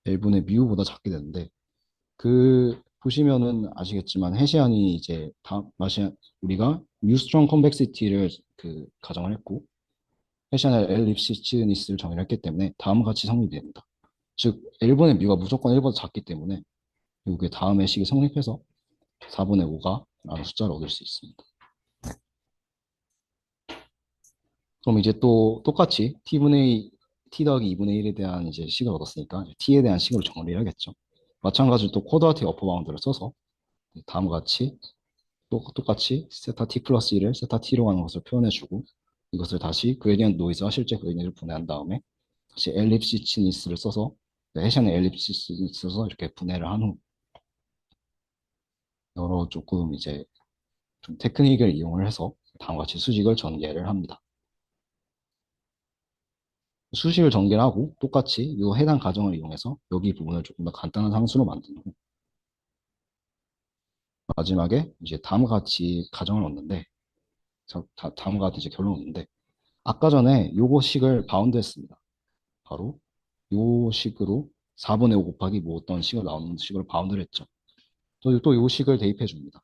L분의 뮤보다 작게 되는데 그 보시면은 아시겠지만 해시안이 이제 마시 우리가 뉴스트롱 컨벡시티를 그 가정을 했고 해시안의 엘립시스니스를 정의를 했기 때문에 다음과 같이 성립됩니다. 즉 L분의 뮤가 무조건 1보다 작기 때문에 이게 다음의 식이 성립해서 4분의 5가 라는 숫자를 얻을 수 있습니다. 그럼 이제 또 똑같이 t 더하기 2분의 1에 대한 이제 식을 얻었으니까 t에 대한 식으로 정리를 하겠죠. 마찬가지로 또 쿼드라틱 어퍼 바운드를 써서 다음과 같이 또 똑같이 세타 t 플러스 1을 세타 t로 가는 것을 표현해주고 이것을 다시 그레디언트 노이즈와 실제 그레디언트를 분해한 다음에 다시 엘립시스니스를 써서 해시안의 엘립시스를 써서 이렇게 분해를 한 후 여러 조금 이제 좀 테크닉을 이용을 해서 다음과 같이 수식을 전개를 합니다. 수식을 전개를 하고 똑같이 이 해당 가정을 이용해서 여기 부분을 조금 더 간단한 상수로 만든 후 마지막에 이제 다음과 같이 가정을 얻는데 다음과 같이 이제 결론을 얻는데 아까 전에 요거 식을 바운드 했습니다. 바로 요 식으로 4분의 5 곱하기 뭐 어떤 식을 나오는 식으로 바운드를 했죠. 또요 식을 대입해 줍니다.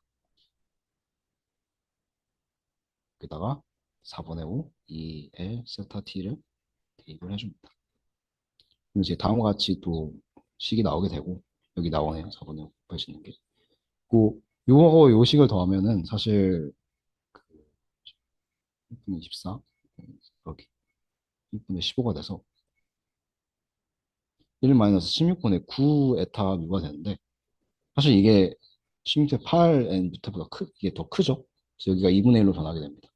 여기다가 4분의 5 2L 세타 t를 대입을 해줍니다. 그럼 이제 다음과 같이 또 식이 나오게 되고 여기 나오네요. 4분의 5 곱해지는 게. 그 요거 요식을 더하면은 사실 6분의 24 여기 6분의 15가 돼서 1-16분의 9 에타 뮤가 되는데 사실 이게 16분의 8 n 루트보다 이게 더 크죠. 그래서 여기가 2분의 1로 변하게 됩니다.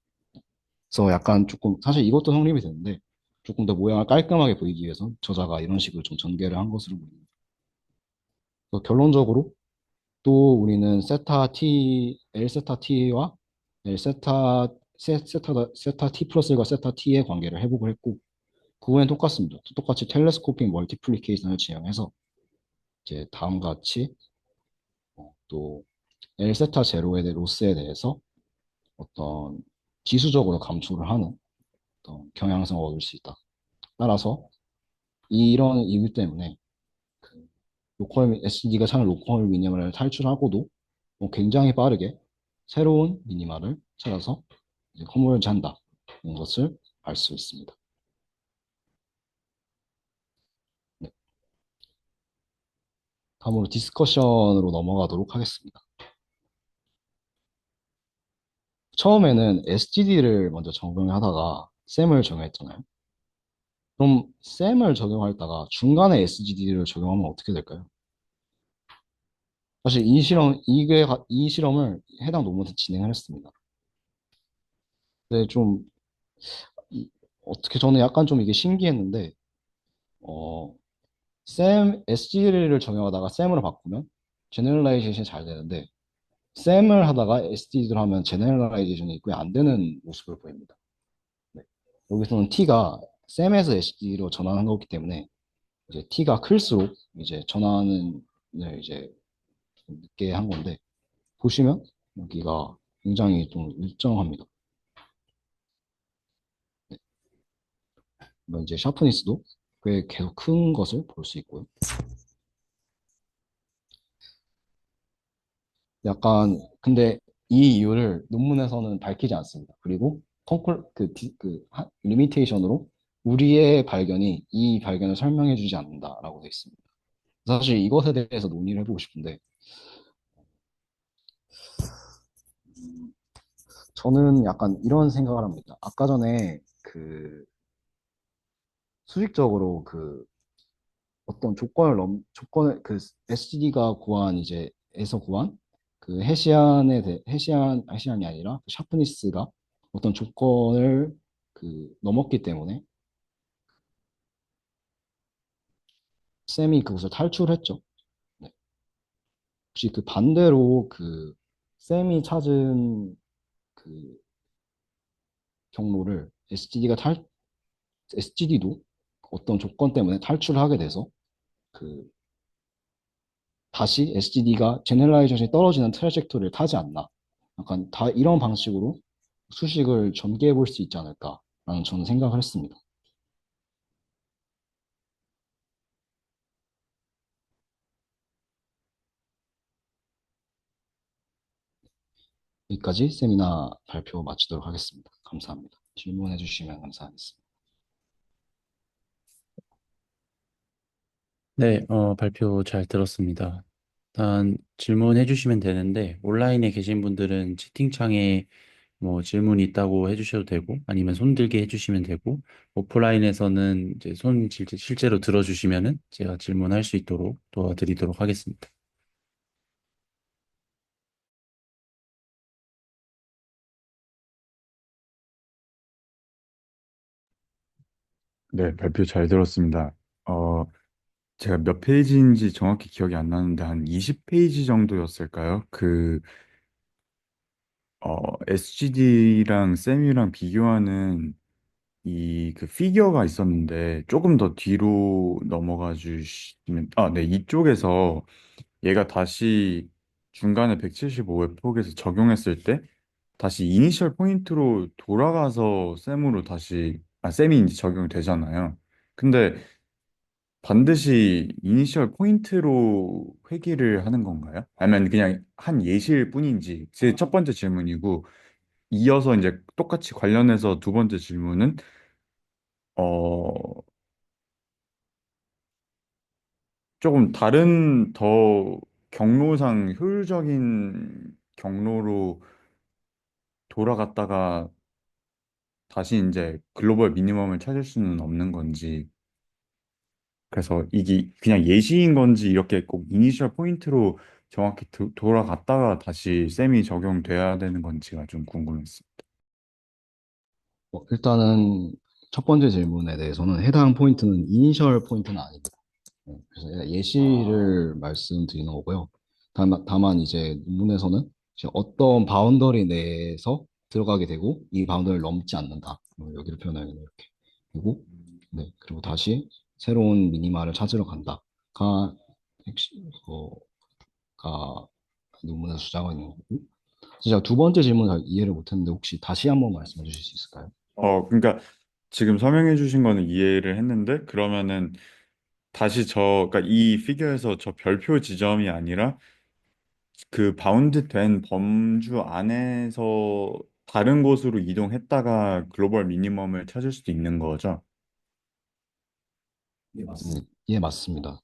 그래서 약간 조금 사실 이것도 성립이 되는데 조금 더 모양을 깔끔하게 보이기 위해서 저자가 이런 식으로 좀 전개를 한 것으로 보입니다. 그래서 결론적으로 또 우리는 세타 t l 세타 t와 l 세타 t 플러스 1과 세타 t의 관계를 회복을 했고 그거는 똑같습니다. 똑같이 텔레스코픽 멀티플리케이션을 지향해서 이제 다음과 같이 또 L 세타 제로에 대해 로스에 대해서 어떤 지수적으로 감소를 하는 어떤 경향성을 얻을 수 있다. 따라서 이런 이유 때문에 그 로컬 SD가 찾는 로컬 미니마를 탈출하고도 뭐 굉장히 빠르게 새로운 미니마를 찾아서 이제 컨버전한다는 것을 알 수 있습니다. 네. 다음으로 디스커션으로 넘어가도록 하겠습니다. 처음에는 SGD를 먼저 적용하다가 셈을 적용했잖아요. 그럼 셈을 적용하다가 중간에 SGD를 적용하면 어떻게 될까요? 사실 이 실험을 해당 논문에서 진행을 했습니다. 근데 좀 어떻게 저는 약간 좀 이게 신기했는데 어, SGD를 적용하다가 셈으로 바꾸면 제너럴라이제이션이 잘 되는데 셈을 하다가 SGD를 하면 제너럴라이제이션이 있고요 안 되는 모습을 보입니다. 네. 여기서는 T가 셈에서 SGD로 전환한 거기 때문에 이제 T가 클수록 이제 전환을 이제 좀 늦게 한 건데 보시면 여기가 굉장히 좀 일정합니다. 네. 뭐 이제 샤프니스도 꽤 계속 큰 것을 볼 수 있고요. 약간 근데 이 이유를 논문에서는 밝히지 않습니다. 그리고 리미테이션으로 우리의 발견이 이 발견을 설명해주지 않는다라고 되어 있습니다. 사실 이것에 대해서 논의를 해보고 싶은데 저는 약간 이런 생각을 합니다. 아까 전에 그 수직적으로 그 어떤 조건을 그 SGD가 구한 이제 에서 구한 그 해시안이 아니라 그 샤프니스가 어떤 조건을 그 넘었기 때문에 쌤이 그것을 탈출했죠. 네. 혹시 그 반대로 그 쌤이 찾은 그 경로를 SGD도 어떤 조건 때문에 탈출을 하게 돼서 그 다시 SGD가 제너럴라이제이션이 떨어지는 트래젝토리를 타지 않나. 약간 다 이런 방식으로 수식을 전개해 볼 수 있지 않을까라는 저는 생각을 했습니다. 여기까지 세미나 발표 마치도록 하겠습니다. 감사합니다. 질문해 주시면 감사하겠습니다. 네, 발표 잘 들었습니다. 일단 질문해 주시면 되는데, 온라인에 계신 분들은 채팅창에 뭐 질문 있다고 해주셔도 되고, 아니면 손 들게 해주시면 되고, 오프라인에서는 이제 실제로 들어주시면은 제가 질문할 수 있도록 도와드리도록 하겠습니다. 네, 발표 잘 들었습니다. 어, 제가 몇 페이지인지 정확히 기억이 안 나는데 한 20페이지 정도였을까요? SGD랑 쌤이랑 비교하는 이 그 피겨가 있었는데 조금 더 뒤로 넘어가 주시면, 네, 이쪽에서 얘가 다시 중간에 175의 폭에서 적용했을 때 다시 이니셜 포인트로 돌아가서 쌤이 이제 적용이 되잖아요. 근데 반드시 이니셜 포인트로 회귀를 하는 건가요? 아니면 그냥 한 예시일 뿐인지. 제 첫 번째 질문이고, 이어서 이제 똑같이 관련해서 두 번째 질문은, 어, 조금 다른 더 경로상 효율적인 경로로 돌아갔다가 다시 이제 글로벌 미니멈을 찾을 수는 없는 건지, 그래서 이게 그냥 예시인 건지 이렇게 꼭 이니셜 포인트로 정확히 돌아갔다가 다시 셈이 적용돼야 되는 건지가 좀 궁금했어요. 일단은 첫 번째 질문에 대해서는 해당 포인트는 이니셜 포인트는 아닙니다. 그래서 예시를 말씀드리는 거고요. 다만 이제 논문에서는 이제 어떤 바운더리 내에서 들어가게 되고 이 바운더리를 넘지 않는다. 여기를 표현하면 이렇게. 그리고 네, 그리고 다시 새로운 미니마를 찾으러 간다가 가 논문에서 주장하고 있는 거고. 제가 두 번째 질문 잘 이해를 못했는데 혹시 다시 한번 말씀해 주실 수 있을까요? 그러니까 지금 설명해 주신 거는 이해를 했는데, 그러면은 다시 그러니까 이 피겨에서 저 별표 지점이 아니라 그 바운드 된 범주 안에서 다른 곳으로 이동했다가 글로벌 미니멈을 찾을 수도 있는 거죠. 예, 맞습니다.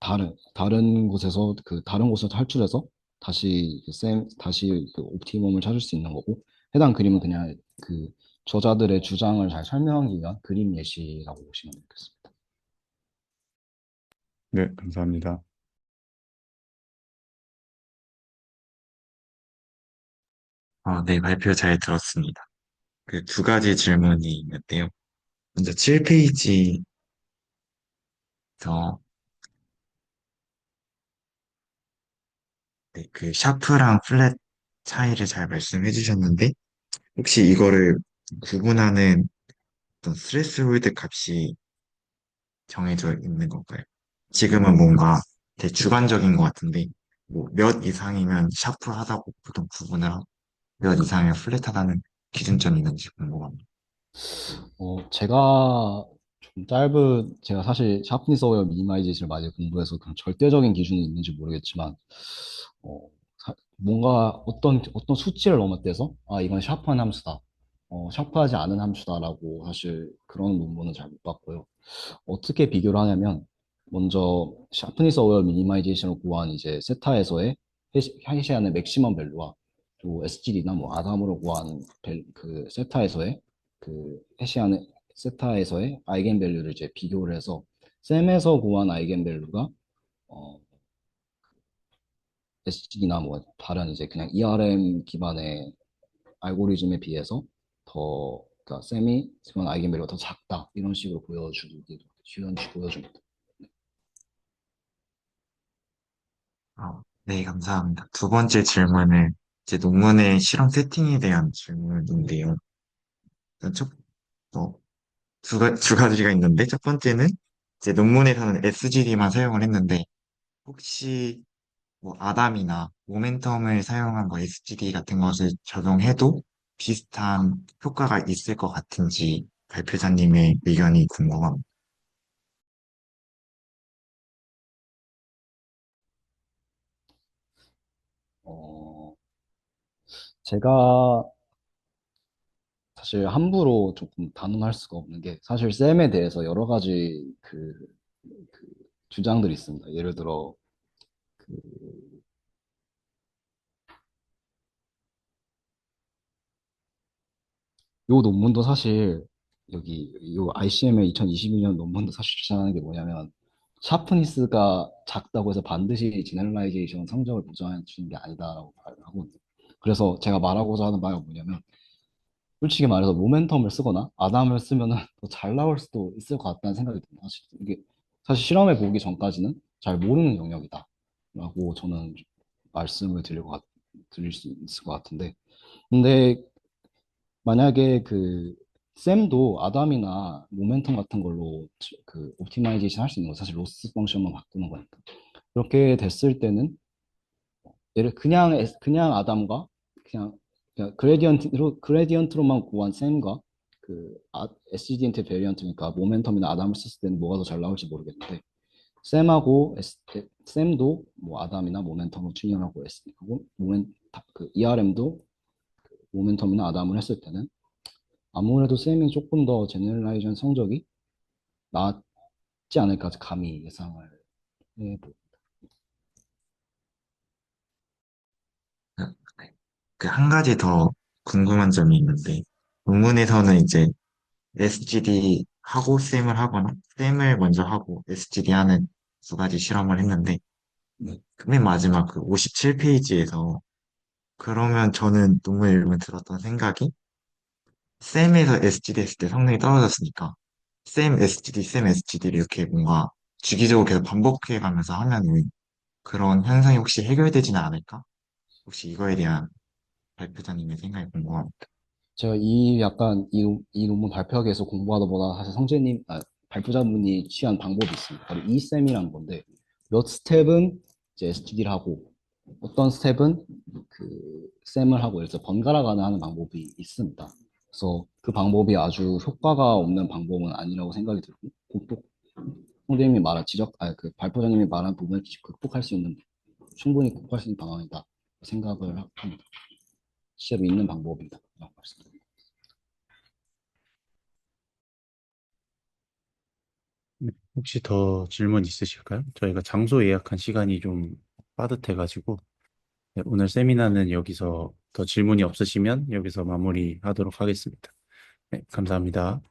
다른 곳에서 다른 곳을 탈출해서 다시 그 옵티멈을 찾을 수 있는 거고 해당 그림은 그냥 그 저자들의 주장을 잘 설명하기 위한 그림 예시라고 보시면 되겠습니다. 네, 감사합니다. 네, 발표 잘 들었습니다. 그 두 가지 질문이 있는데요. 먼저 7페이지에서 그 샤프랑 플랫 차이를 잘 말씀해 주셨는데, 혹시 이거를 구분하는 어떤 스레스홀드 값이 정해져 있는 건가요? 지금은 뭔가 되게 주관적인 것 같은데, 뭐 몇 이상이면 샤프하다고 보통 구분을 하고, 몇 이상이면 플랫하다는 기준점이 있는지 궁금합니다. 제가 사실 샤프니스 어웨어 미니마이제이션을 많이 공부해서 그런 절대적인 기준이 있는지 모르겠지만, 어, 뭔가 어떤 수치를 넘어떼서, 이건 샤프한 함수다. 샤프하지 않은 함수다라고 사실 그런 논문은 잘 못 봤고요. 어떻게 비교를 하냐면, 먼저 샤프니스 어웨어 미니마이제이션을 구한 이제 세타에서의 해시안의 맥시멈 밸류와 또 SGD나 뭐 아담으로 구한 그 세타에서의 아이겐 밸류를 이제 비교를 해서 셈에서 구한 아이겐 밸류가 SGD나 뭐 다른 이제 그냥 ERM 기반의 알고리즘에 비해서 그러니까 셈이 구한 아이겐 밸류가 더 작다 이런 식으로 보여줍니다. 네, 감사합니다. 두 번째 질문은 이제 논문의 실험 세팅에 대한 질문인데요. 일단 두 가지가 있는데, 첫 번째는 이제 논문에서는 SGD만 사용을 했는데, 혹시 뭐 아담이나 모멘텀을 사용한 거 SGD 같은 것을 적용해도 비슷한 효과가 있을 것 같은지 발표자님의 의견이 궁금합니다. 어, 제가 사실 함부로 조금 단언할 수가 없는 게 사실 쌤에 대해서 여러 가지 그 주장들이 있습니다. 예를 들어 그 요 논문도 사실 여기 요 ICM의 2022년 논문도 사실 주장하는 게 뭐냐면 샤프니스가 작다고 해서 반드시 제너럴라이제이션 성적을 보장해 주는 게 아니다라고 말을 하거든요. 그래서 제가 말하고자 하는 바가 뭐냐면 솔직히 말해서 모멘텀을 쓰거나 아담을 쓰면은 더 잘 나올 수도 있을 것 같다는 생각이 듭니다. 사실 이게 사실 실험해 보기 전까지는 잘 모르는 영역이다라고 저는 말씀을 드릴 수 있을 것 같은데 근데 만약에 그 쌤도 아담이나 모멘텀 같은 걸로 그 옵티마이제이션 할 수 있는 거 사실 로스 펑션만 바꾸는 거니까 그렇게 됐을 때는 그냥 아담과 그냥 그레디언트로만 구한 셈과 SGD한테 베리언트니까 모멘텀이나 아담을 썼을 때는 뭐가 더 잘 나올지 모르겠는데 셈도 뭐 아담이나 모멘텀을 튜닝하고 하고 ERM도 모멘텀이나 아담을 했을 때는 아무래도 셈이 조금 더 제너럴라이전 성적이 낫지 않을까 감히 예상을 해보. 그 한 가지 더 궁금한 점이 있는데, 논문에서는 이제 SGD 하고 쌤을 하거나 쌤을 먼저 하고 SGD 하는 두 가지 실험을 했는데, 맨 마지막 그 57페이지에서 그러면 저는 논문 읽으면 들었던 생각이 쌤에서 SGD 했을 때 성능이 떨어졌으니까 쌤 SGD, 쌤 SGD를 이렇게 뭔가 주기적으로 계속 반복해 가면서 하면은 그런 현상이 혹시 해결되지는 않을까? 혹시 이거에 대한 발표자님의 생각이 궁금합니다. 제가 이 논문 발표하기 위해서 공부하다 보다 사실 발표자분이 취한 방법이 있습니다. 바로 이셈이라는 건데, 몇 스텝은 이제 STD를 하고, 어떤 스텝은 셈을 하고, 그래서 번갈아 가는 하는 방법이 있습니다. 그래서 그 방법이 아주 효과가 없는 방법은 아니라고 생각이 들고, 선생님이 말한 발표자님이 말한 부분을 충분히 극복할 수 있는 방안이다. 생각을 합니다. 실제로 있는 방법이다. 라고 말씀드립니다. 네, 혹시 더 질문 있으실까요? 저희가 장소 예약한 시간이 좀 빠듯해가지고 네, 오늘 세미나는 여기서 더 질문이 없으시면 여기서 마무리하도록 하겠습니다. 네, 감사합니다.